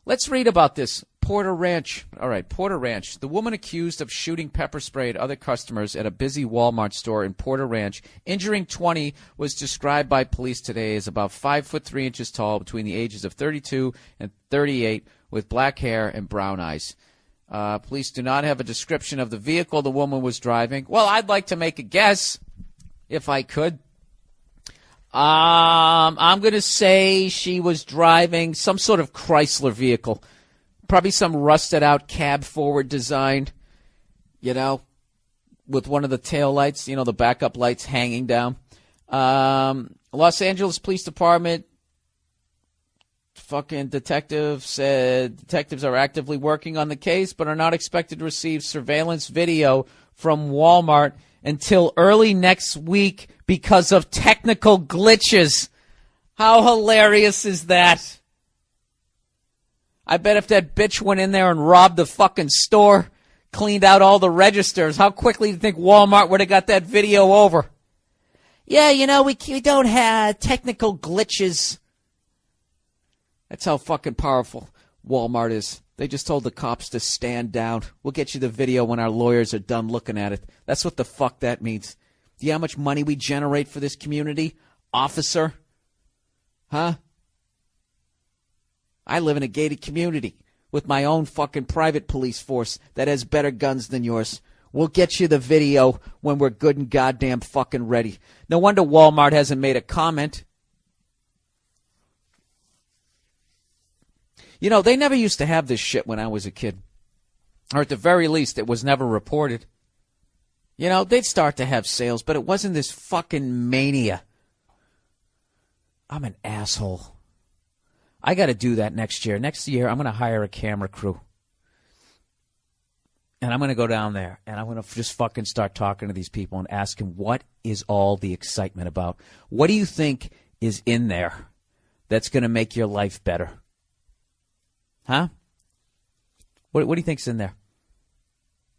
Let's read about this. Porter Ranch. All right, Porter Ranch. The woman accused of shooting pepper spray at other customers at a busy Walmart store in Porter Ranch, injuring 20, was described by police today as about 5'3" tall, between the ages of 32 and 38, with black hair and brown eyes. Police do not have a description of the vehicle the woman was driving. Well, I'd like to make a guess, if I could. I'm going to say she was driving some sort of Chrysler vehicle. Probably some rusted-out cab-forward design, with one of the tail lights, the backup lights hanging down. Los Angeles Police Department fucking detective said detectives are actively working on the case but are not expected to receive surveillance video from Walmart until early next week because of technical glitches. How hilarious is that? I bet if that bitch went in there and robbed the fucking store, cleaned out all the registers, how quickly do you think Walmart would have got that video over? Yeah, we don't have technical glitches. That's how fucking powerful Walmart is. They just told the cops to stand down. We'll get you the video when our lawyers are done looking at it. That's what the fuck that means. Do you know how much money we generate for this community, officer? Huh? I live in a gated community with my own fucking private police force that has better guns than yours. We'll get you the video when we're good and goddamn fucking ready. No wonder Walmart hasn't made a comment. They never used to have this shit when I was a kid. Or at the very least, it was never reported. They'd start to have sales, but it wasn't this fucking mania. I'm an asshole. I got to do that next year. Next year, I'm going to hire a camera crew. And I'm going to go down there, and I'm going to just fucking start talking to these people and ask them, what is all the excitement about? What do you think is in there that's going to make your life better? Huh? What do you think's in there?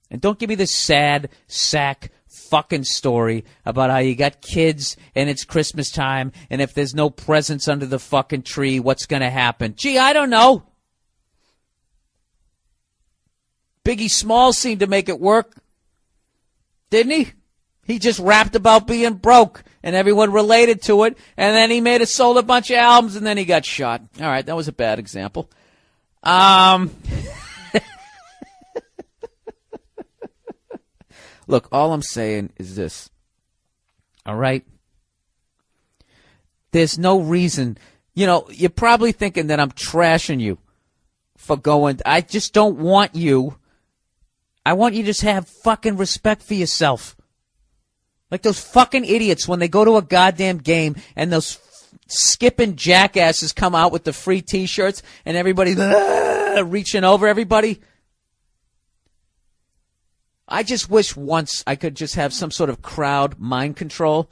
And don't give me this sad sack fucking story about how you got kids and it's Christmas time and if there's no presents under the fucking tree, what's going to happen? Gee, I don't know. Biggie Smalls seemed to make it work. Didn't he? He just rapped about being broke and everyone related to it, and then he sold a bunch of albums and then he got shot. All right, that was a bad example. Look, all I'm saying is this. All right? There's no reason. You're probably thinking that I'm trashing you for going. I just don't want you. I want you to just have fucking respect for yourself. Like those fucking idiots when they go to a goddamn game and those skipping jackasses come out with the free T-shirts and everybody reaching over everybody. I just wish once I could just have some sort of crowd mind control.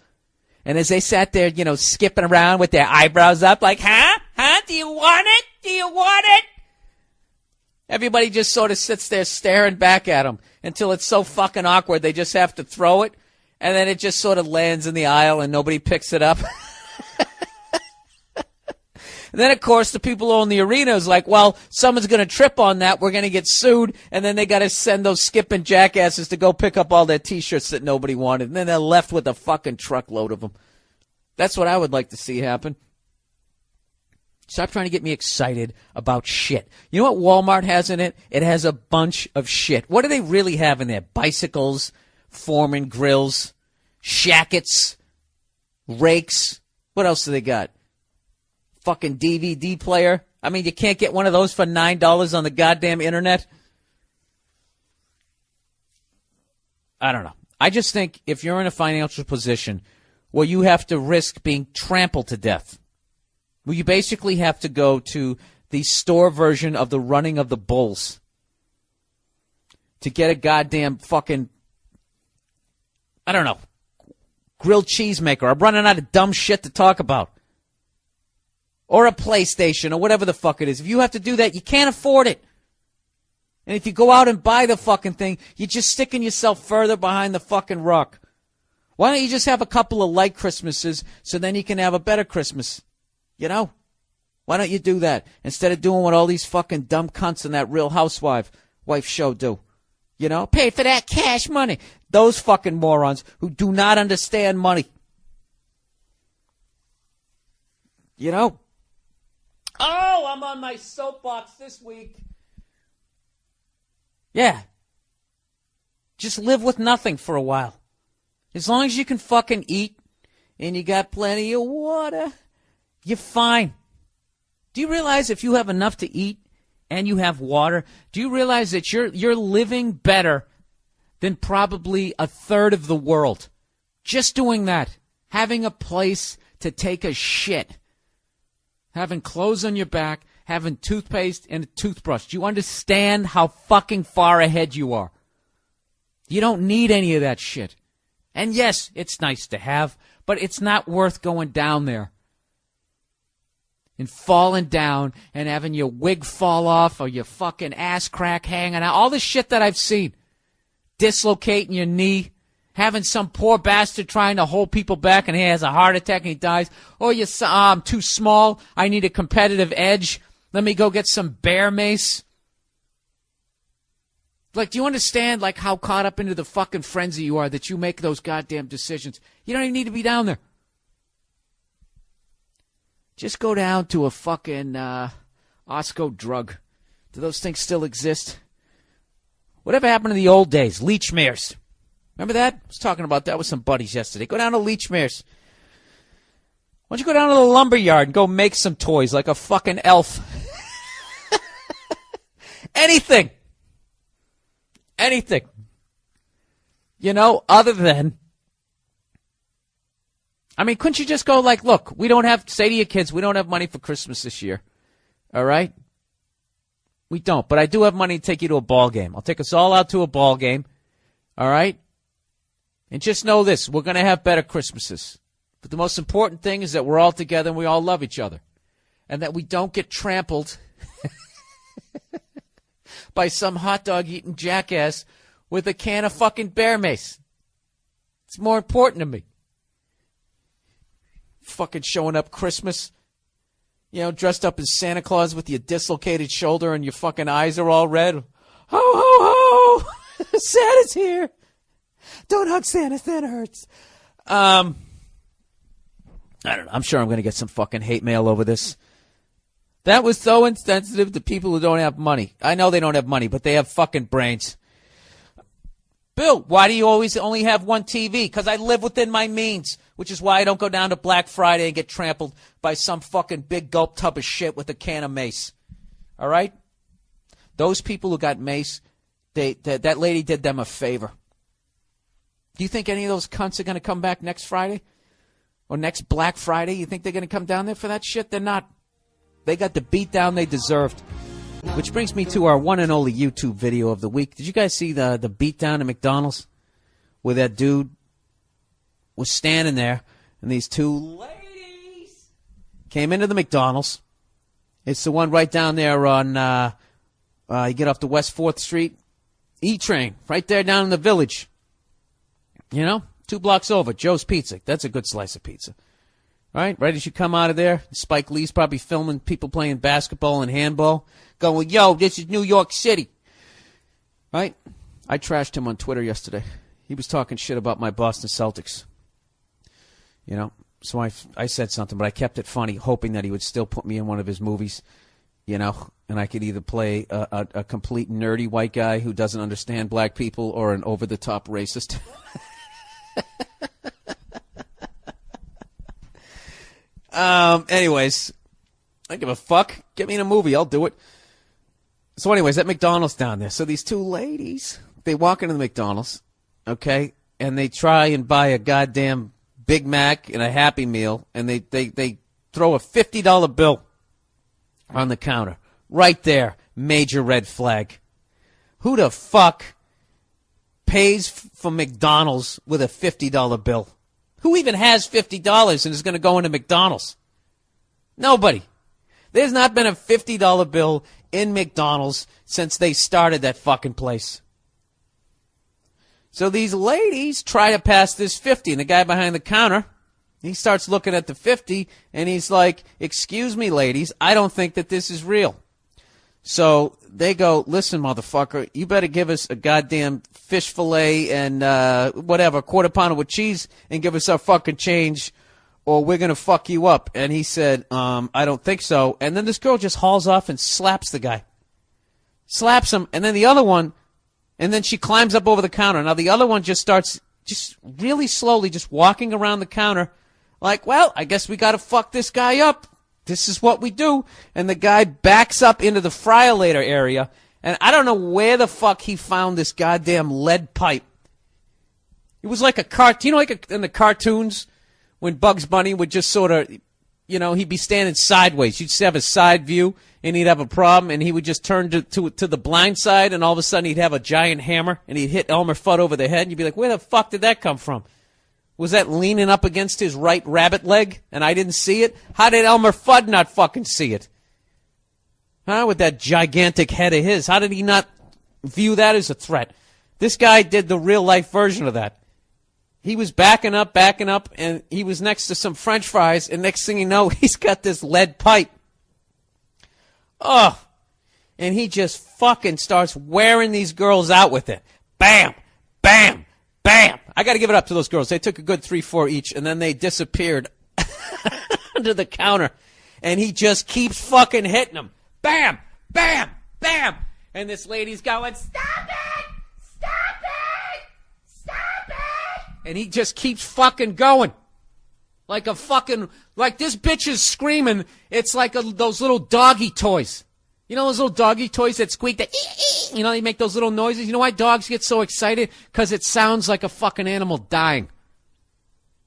And as they sat there, skipping around with their eyebrows up like, huh? Do you want it? Do you want it? Everybody just sort of sits there staring back at them until it's so fucking awkward they just have to throw it. And then it just sort of lands in the aisle and nobody picks it up. And then, of course, the people who own the arena is like, well, someone's going to trip on that. We're going to get sued. And then they got to send those skipping jackasses to go pick up all their T-shirts that nobody wanted. And then they're left with a fucking truckload of them. That's what I would like to see happen. Stop trying to get me excited about shit. You know what Walmart has in it? It has a bunch of shit. What do they really have in there? Bicycles, Foreman grills, shackets, rakes. What else do they got? Fucking DVD player. I mean, you can't get one of those for $9 on the goddamn internet. I don't know. I just think if you're in a financial position where you have to risk being trampled to death, where you basically have to go to the store version of the running of the bulls to get a goddamn fucking, I don't know, grilled cheese maker. I'm running out of dumb shit to talk about. Or a PlayStation or whatever the fuck it is. If you have to do that, you can't afford it. And if you go out and buy the fucking thing, you're just sticking yourself further behind the fucking rock. Why don't you just have a couple of light Christmases so then you can have a better Christmas? You know? Why don't you do that instead of doing what all these fucking dumb cunts in that Real Housewife show do? You know? Pay for that cash money. Those fucking morons who do not understand money. You know? Oh, I'm on my soapbox this week. Yeah. Just live with nothing for a while. As long as you can fucking eat and you got plenty of water, you're fine. Do you realize if you have enough to eat and you have water, do you realize that you're living better than probably a third of the world? Just doing that. Having a place to take a shit. Having clothes on your back, having toothpaste and a toothbrush. Do you understand how fucking far ahead you are? You don't need any of that shit. And yes, it's nice to have, but it's not worth going down there and falling down and having your wig fall off or your fucking ass crack hanging out. All the shit that I've seen. Dislocating your knee. Having some poor bastard trying to hold people back and he has a heart attack and he dies. Oh, I'm too small. I need a competitive edge. Let me go get some bear mace. Like, do you understand, like, how caught up into the fucking frenzy you are that you make those goddamn decisions? You don't even need to be down there. Just go down to a fucking Osco drug. Do those things still exist? Whatever happened to the old days? Leechmere's. Remember that? I was talking about that with some buddies yesterday. Go down to Leechmere's. Why don't you go down to the lumber yard and go make some toys like a fucking elf? Anything. Anything. You know, other than, I mean, couldn't you just go like, look, we don't have, say to your kids, we don't have money for Christmas this year. All right? We don't, but I do have money to take you to a ball game. I'll take us all out to a ball game. All right? And just know this, we're going to have better Christmases. But the most important thing is that we're all together and we all love each other. And that we don't get trampled by some hot dog eating jackass with a can of fucking bear mace. It's more important to me. Fucking showing up Christmas, you know, dressed up as Santa Claus with your dislocated shoulder and your fucking eyes are all red. Ho, ho, ho! Santa's here! Don't hug Santa, Santa hurts. I don't know. I'm sure I'm going to get some fucking hate mail over this. That was so insensitive to people who don't have money. I know they don't have money, but they have fucking brains. Bill, why do you always only have one TV? Because I live within my means, which is why I don't go down to Black Friday and get trampled by some fucking big gulp tub of shit with a can of mace. All right? Those people who got mace, that lady did them a favor. Do you think any of those cunts are going to come back next Friday? Or next Black Friday? You think they're going to come down there for that shit? They're not. They got the beat down they deserved. Which brings me to our one and only YouTube video of the week. Did you guys see the beat down at McDonald's? Where that dude was standing there and these two ladies came into the McDonald's. It's the one right down there on, you get off the West 4th Street E-Train, right there down in the Village. You know, 2 blocks over, Joe's Pizza. That's a good slice of pizza. Right as you come out of there, Spike Lee's probably filming people playing basketball and handball, going, yo, this is New York City. Right? I trashed him on Twitter yesterday. He was talking shit about my Boston Celtics. You know, so I said something, but I kept it funny, hoping that he would still put me in one of his movies, you know, and I could either play a complete nerdy white guy who doesn't understand black people or an over-the-top racist. Anyways, I don't give a fuck. Get me in a movie. I'll do it. So anyways, at McDonald's down there. So these two ladies, they walk into the McDonald's, okay, and they try and buy a goddamn Big Mac and a Happy Meal, and they throw a $50 bill on the counter. Right there. Major red flag. Who the fuck pays for McDonald's with a $50 bill? Who even has $50 and is going to go into McDonald's? Nobody. There's not been a $50 bill in McDonald's since they started that fucking place. So these ladies try to pass this 50, and the guy behind the counter, he starts looking at the 50, and he's like, excuse me, ladies, I don't think that this is real. So they go, listen, motherfucker, you better give us a goddamn fish fillet and whatever, quarter pounder with cheese, and give us our fucking change, or we're going to fuck you up. And he said, I don't think so. And then this girl just hauls off and slaps the guy. Slaps him, and then the other one, and then she climbs up over the counter. Now the other one just starts just really slowly just walking around the counter like, well, I guess we got to fuck this guy up. This is what we do. And the guy backs up into the fryer-later area, and I don't know where the fuck he found this goddamn lead pipe. It was like a cartoon, you know, like in the cartoons when Bugs Bunny would just sort of, you know, he'd be standing sideways. You'd just have a side view, and he'd have a problem, and he would just turn to the blind side, and all of a sudden he'd have a giant hammer, and he'd hit Elmer Fudd over the head, and you'd be like, where the fuck did that come from? Was that leaning up against his right rabbit leg, and I didn't see it? How did Elmer Fudd not fucking see it? Huh? With that gigantic head of his, how did he not view that as a threat? This guy did the real-life version of that. He was backing up, and he was next to some French fries, and next thing you know, he's got this lead pipe. Oh, and he just fucking starts wearing these girls out with it. Bam, bam, bam. I got to give it up to those girls. They took a good 3-4 each, and then they disappeared under the counter. And he just keeps fucking hitting them. Bam, bam, bam. And this lady's going, stop it, stop it, stop it. And he just keeps fucking going. Like a fucking, like this bitch is screaming. It's like those little doggy toys. You know those little doggy toys that squeak, that you know, they make those little noises. You know why dogs get so excited? Because it sounds like a fucking animal dying.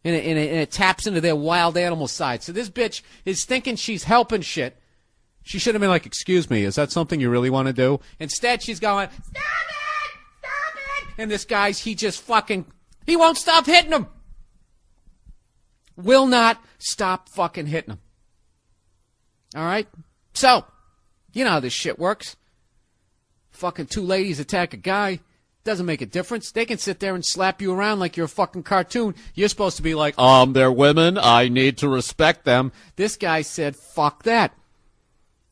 And it taps into their wild animal side. So this bitch is thinking she's helping shit. She should have been like, excuse me, is that something you really want to do? Instead, she's going, stop it! Stop it! And this guy's, he won't stop hitting him. Will not stop fucking hitting him. All right? So, you know how this shit works. Fucking two ladies attack a guy. Doesn't make a difference. They can sit there and slap you around like you're a fucking cartoon. You're supposed to be like, they're women. I need to respect them. This guy said, fuck that.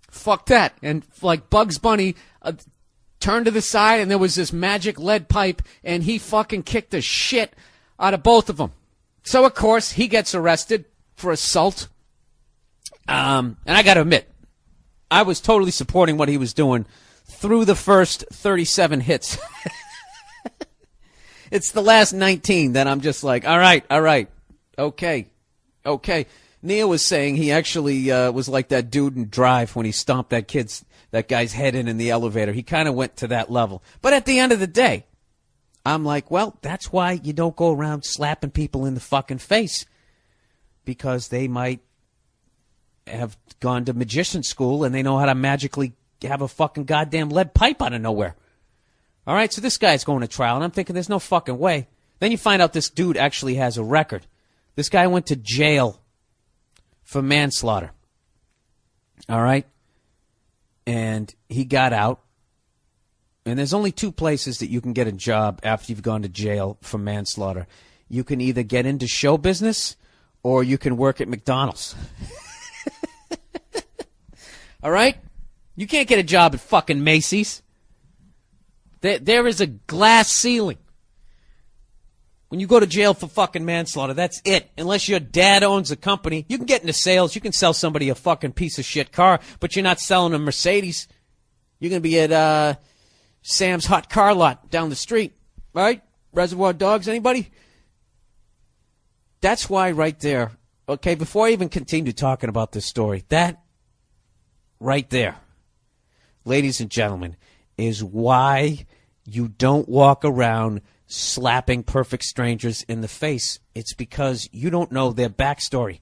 Fuck that. And like Bugs Bunny turned to the side, and there was this magic lead pipe, and he fucking kicked the shit out of both of them. So, of course, he gets arrested for assault. And I got to admit, I was totally supporting what he was doing through the first 37 hits. It's the last 19 that I'm just like, all right, okay. Neil was saying he actually was like that dude in Drive when he stomped that guy's head in the elevator. He kind of went to that level. But at the end of the day, I'm like, well, that's why you don't go around slapping people in the fucking face, because they might have gone to magician school and they know how to magically have a fucking goddamn lead pipe out of nowhere. All right, so this guy's going to trial, and I'm thinking there's no fucking way. Then you find out this dude actually has a record. This guy went to jail for manslaughter. All right? And he got out. And there's only two places that you can get a job after you've gone to jail for manslaughter. You can either get into show business or you can work at McDonald's. All right? You can't get a job at fucking Macy's. There is a glass ceiling. When you go to jail for fucking manslaughter, that's it. Unless your dad owns a company, you can get into sales. You can sell somebody a fucking piece of shit car, but you're not selling a Mercedes. You're going to be at Sam's Hot Car Lot down the street, right? Reservoir Dogs, anybody? That's why right there, okay, before I even continue talking about this story, that right there, ladies and gentlemen, is why you don't walk around slapping perfect strangers in the face. It's because you don't know their backstory.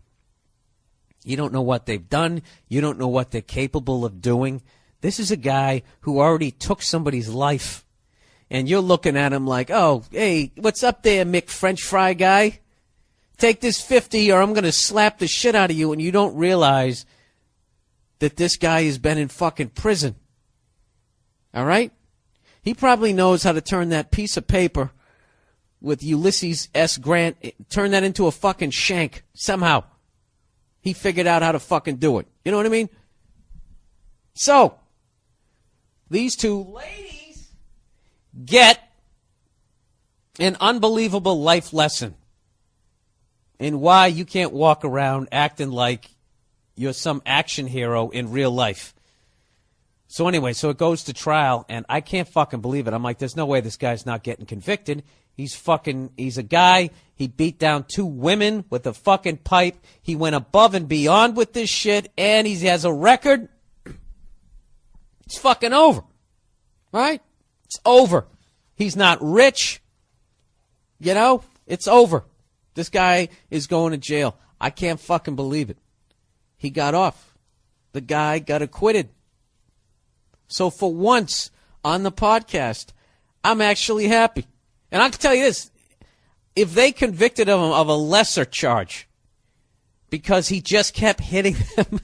You don't know what they've done. You don't know what they're capable of doing. This is a guy who already took somebody's life, and you're looking at him like, oh, hey, what's up there, Mick French Fry guy? Take this 50 or I'm going to slap the shit out of you, and you don't realize that this guy has been in fucking prison. All right? He probably knows how to turn that piece of paper with Ulysses S. Grant, turn that into a fucking shank somehow. He figured out how to fucking do it. You know what I mean? So, these two ladies get an unbelievable life lesson in why you can't walk around acting like you're some action hero in real life. So anyway, so it goes to trial, and I can't fucking believe it. I'm like, there's no way this guy's not getting convicted. He's a guy. He beat down 2 women with a fucking pipe. He went above and beyond with this shit, and he has a record. It's fucking over. Right? It's over. He's not rich. You know? It's over. This guy is going to jail. I can't fucking believe it. He got off. The guy got acquitted. So for once on the podcast, I'm actually happy. And I can tell you this, if they convicted him of a lesser charge because he just kept hitting them,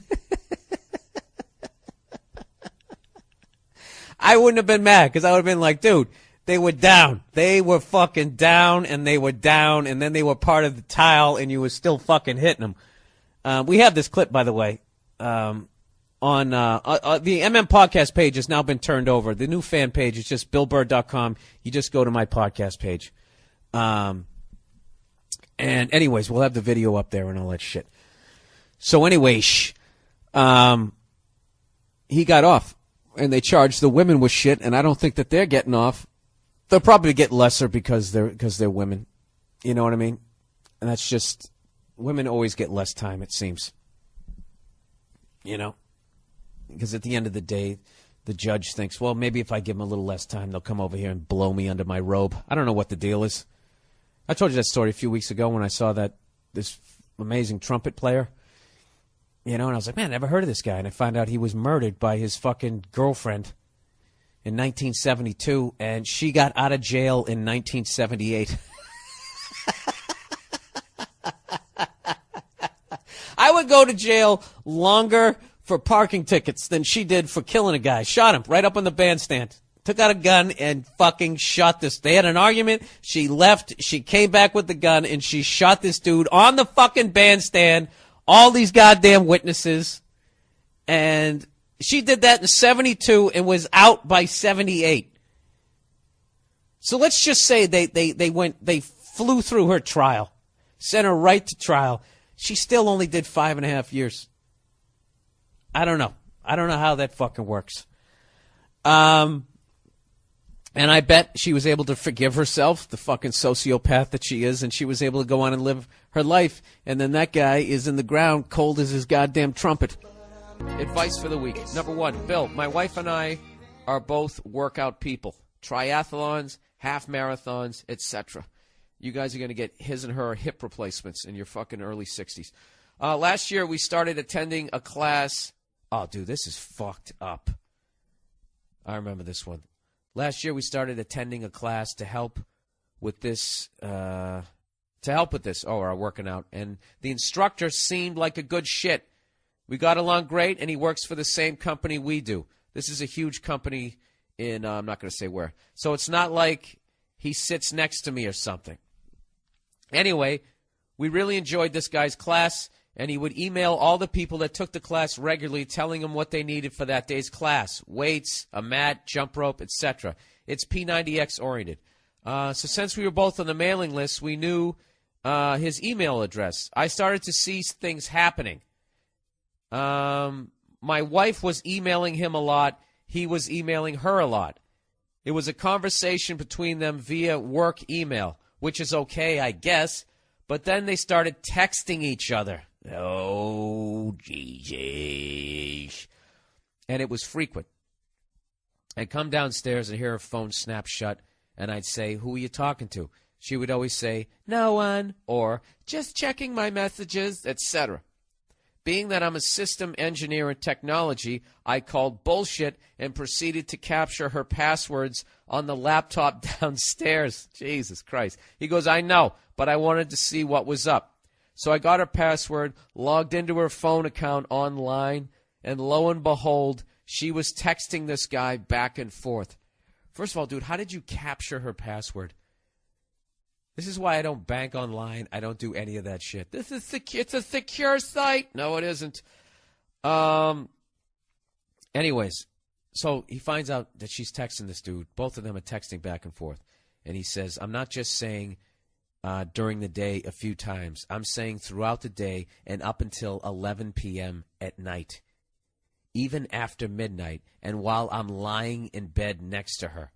I wouldn't have been mad, because I would have been like, dude, they were down. They were fucking down, and they were down, and then they were part of the tile, and you were still fucking hitting them. We have this clip, by the way, on the MM podcast page has now been turned over. The new fan page is just BillBurr.com. You just go to my podcast page. And anyways, we'll have the video up there and all that shit. So anyway, he got off, and they charged the women with shit, and I don't think that they're getting off. They'll probably get lesser because they're women. You know what I mean? And that's just, women always get less time, it seems. You know? Because at the end of the day, the judge thinks, well, maybe if I give them a little less time, they'll come over here and blow me under my robe. I don't know what the deal is. I told you that story a few weeks ago when I saw this amazing trumpet player. You know, and I was like, man, I never heard of this guy. And I found out he was murdered by his fucking girlfriend in 1972, and she got out of jail in 1978. I would go to jail longer for parking tickets than she did for killing a guy. Shot him right up on the bandstand. Took out a gun and fucking shot this. They had an argument. She left. She came back with the gun, and she shot this dude on the fucking bandstand. All these goddamn witnesses. And she did that in 72 and was out by 78. So let's just say they flew through her trial. Sent her right to trial. She still only did 5.5 years. I don't know. I don't know how that fucking works. And I bet she was able to forgive herself, the fucking sociopath that she is, and she was able to go on and live her life. And then that guy is in the ground, cold as his goddamn trumpet. Advice for the week. Number 1, Bill, my wife and I are both workout people. Triathlons, half marathons, etc. You guys are going to get his and her hip replacements in your fucking early 60s. Last year, we started attending a class. Oh, dude, this is fucked up. I remember this one. Last year, we started attending a class to help with this. Or working out. And the instructor seemed like a good shit. We got along great, and he works for the same company we do. This is a huge company in, I'm not going to say where. So it's not like he sits next to me or something. Anyway, we really enjoyed this guy's class, and he would email all the people that took the class regularly, telling them what they needed for that day's class: weights, a mat, jump rope, etc. It's P90X oriented. So since we were both on the mailing list, we knew his email address. I started to see things happening. My wife was emailing him a lot. He was emailing her a lot. It was a conversation between them via work email, which is okay, I guess. But then they started texting each other. Oh, Jesus. And it was frequent. I'd come downstairs and hear her phone snap shut, and I'd say, who are you talking to? She would always say, no one, or just checking my messages, etc. Being that I'm a system engineer in technology, I called bullshit and proceeded to capture her passwords on the laptop downstairs. Jesus Christ. He goes, I know, but I wanted to see what was up. So I got her password, logged into her phone account online, and lo and behold, she was texting this guy back and forth. First of all, dude, how did you capture her password? This is why I don't bank online. I don't do any of that shit. It's a secure site. No, it isn't. Anyways, so he finds out that she's texting this dude. Both of them are texting back and forth. And he says, I'm not just saying during the day a few times. I'm saying throughout the day and up until 11 p.m. at night. Even after midnight and while I'm lying in bed next to her.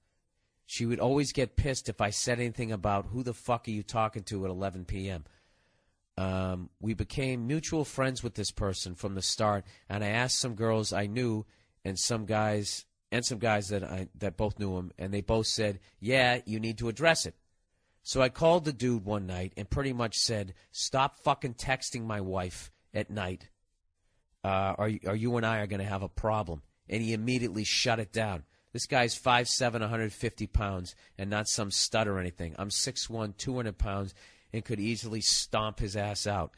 She would always get pissed if I said anything about who the fuck are you talking to at 11 p.m. We became mutual friends with this person from the start, and I asked some girls I knew and some guys that both knew him, and they both said, yeah, you need to address it. So I called the dude one night and pretty much said, stop fucking texting my wife at night. Or you and I are going to have a problem. And he immediately shut it down. This guy's 5'7", 150 pounds, and not some stud or anything. I'm 6'1", 200 pounds, and could easily stomp his ass out.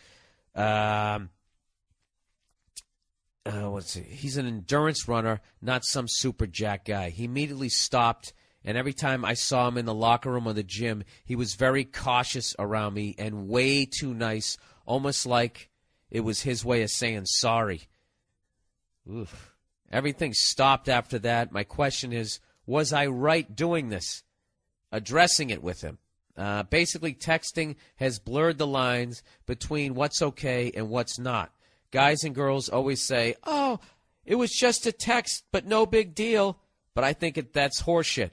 He's an endurance runner, not some super jack guy. He immediately stopped, and every time I saw him in the locker room or the gym, he was very cautious around me and way too nice, almost like it was his way of saying sorry. Oof. Everything stopped after that. My question is, was I right doing this? Addressing it with him. Basically, texting has blurred the lines between what's okay and what's not. Guys and girls always say, oh, it was just a text, but no big deal. But I think that's horseshit.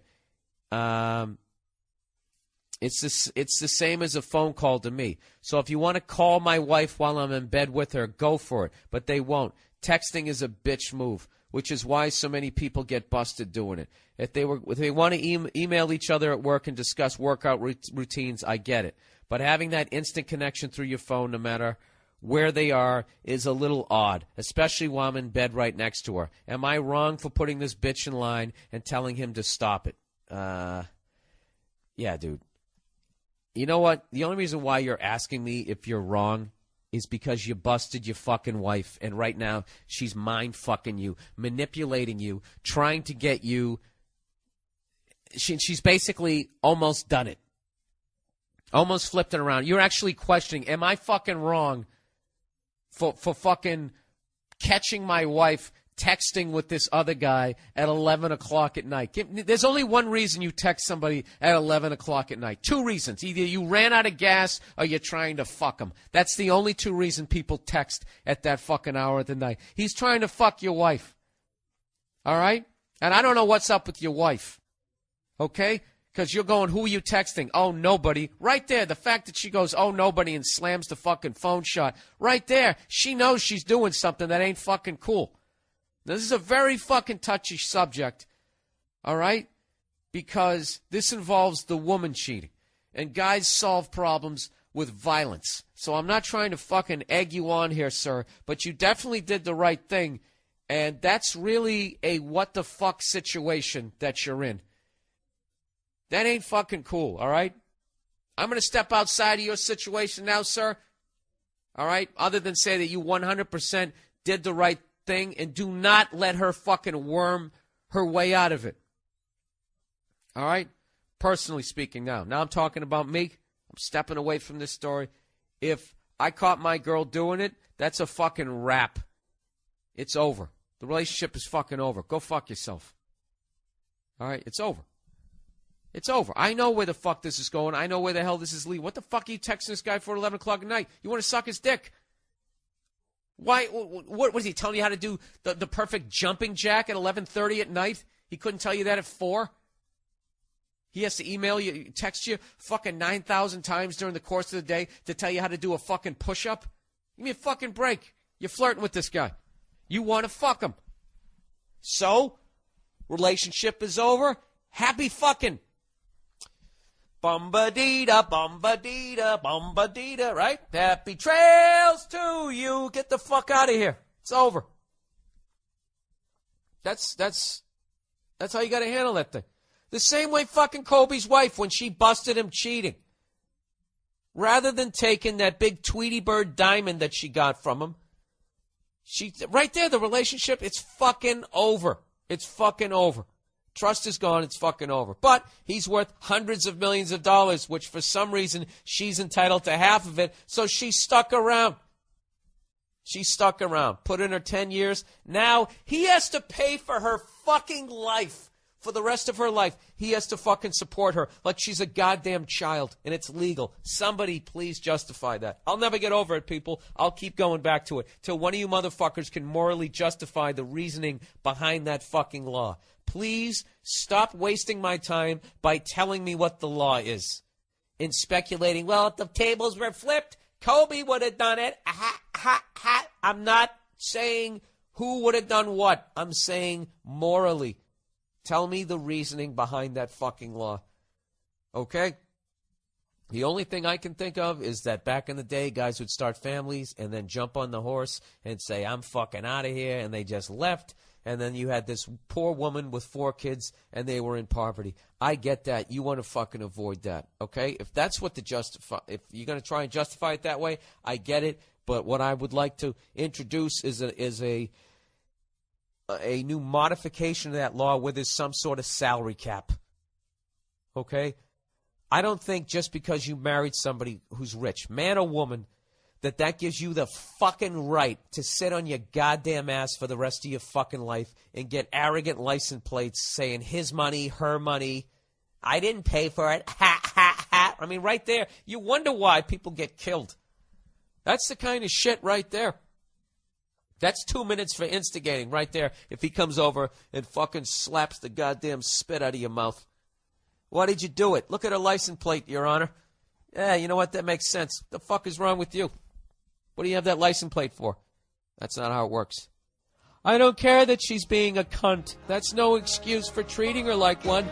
It's the same as a phone call to me. So if you want to call my wife while I'm in bed with her, go for it. But they won't. Texting is a bitch move, which is why so many people get busted doing it. If they want to email each other at work and discuss workout routines, I get it. But having that instant connection through your phone, no matter where they are, is a little odd, especially while I'm in bed right next to her. Am I wrong for putting this bitch in line and telling him to stop it? Yeah, dude. You know what? The only reason why you're asking me if you're wrong is because you busted your fucking wife, and right now she's mind-fucking you, manipulating you, trying to get you. She's basically almost done it. Almost flipped it around. You're actually questioning, am I fucking wrong for fucking catching my wife texting with this other guy at 11 o'clock at night? There's only one reason you text somebody at 11 o'clock at night. Two reasons. Either you ran out of gas or you're trying to fuck them. That's the only two reasons people text at that fucking hour of the night. He's trying to fuck your wife. All right? And I don't know what's up with your wife. Okay? Because you're going, who are you texting? Oh, nobody. Right there, the fact that she goes, oh, nobody, and slams the fucking phone shut. Right there, she knows she's doing something that ain't fucking cool. This is a very fucking touchy subject, all right? Because this involves the woman cheating. And guys solve problems with violence. So I'm not trying to fucking egg you on here, sir, but you definitely did the right thing. And that's really a what the fuck situation that you're in. That ain't fucking cool, all right? I'm going to step outside of your situation now, sir, all right? Other than say that you 100% did the right thing, and do not let her fucking worm her way out of it. All right? Personally speaking now. Now I'm talking about me. I'm stepping away from this story. If I caught my girl doing it, that's a fucking wrap. It's over. The relationship is fucking over. Go fuck yourself. All right? It's over. It's over. I know where the fuck this is going. I know where the hell this is leading. What the fuck are you texting this guy for at 11 o'clock at night? You want to suck his dick? Why? What was he telling you how to do the perfect jumping jack at 11:30 at night? He couldn't tell you that at 4? He has to email you, text you fucking 9,000 times during the course of the day to tell you how to do a fucking push-up? Give me a fucking break. You're flirting with this guy. You want to fuck him. So, relationship is over. Happy fucking. Bum-ba-dee-da, bum-ba-dee-da, bum-ba-dee-da, right? Happy trails to you. Get the fuck out of here. It's over. That's how you got to handle that thing. The same way fucking Kobe's wife when she busted him cheating. rather than taking that big Tweety Bird diamond that she got from him. Right there, the relationship, it's fucking over. It's fucking over. Trust is gone. It's fucking over. But he's worth hundreds of millions of dollars, which for some reason she's entitled to half of it. So she stuck around. She stuck around. Put in her 10 years. Now he has to pay for her fucking life. For the rest of her life, he has to fucking support her like she's a goddamn child, and it's legal. Somebody please justify that. I'll never get over it, people. I'll keep going back to it till one of you motherfuckers can morally justify the reasoning behind that fucking law. Please stop wasting my time by telling me what the law is. In speculating, well, if the tables were flipped, Kobe would have done it. I'm not saying who would have done what. I'm saying morally. Tell me the reasoning behind that fucking law. Okay? The only thing I can think of is that back in the day, guys would start families and then jump on the horse and say, I'm fucking out of here, and they just left. And then you had this poor woman with 4 kids, and they were in poverty. I get that. You want to fucking avoid that, okay? If that's what if you're going to try and justify it that way, I get it. But what I would like to introduce is a new modification of that law where there's some sort of salary cap. Okay? I don't think just because you married somebody who's rich, man or woman, that gives you the fucking right to sit on your goddamn ass for the rest of your fucking life and get arrogant license plates saying his money, her money. I didn't pay for it. Ha, ha, ha. I mean, right there, you wonder why people get killed. That's the kind of shit right there. That's 2 minutes for instigating right there if he comes over and fucking slaps the goddamn spit out of your mouth. Why did you do it? Look at her license plate, Your Honor. Yeah, you know what? That makes sense. The fuck is wrong with you? What do you have that license plate for? That's not how it works. I don't care that she's being a cunt. That's no excuse for treating her like one.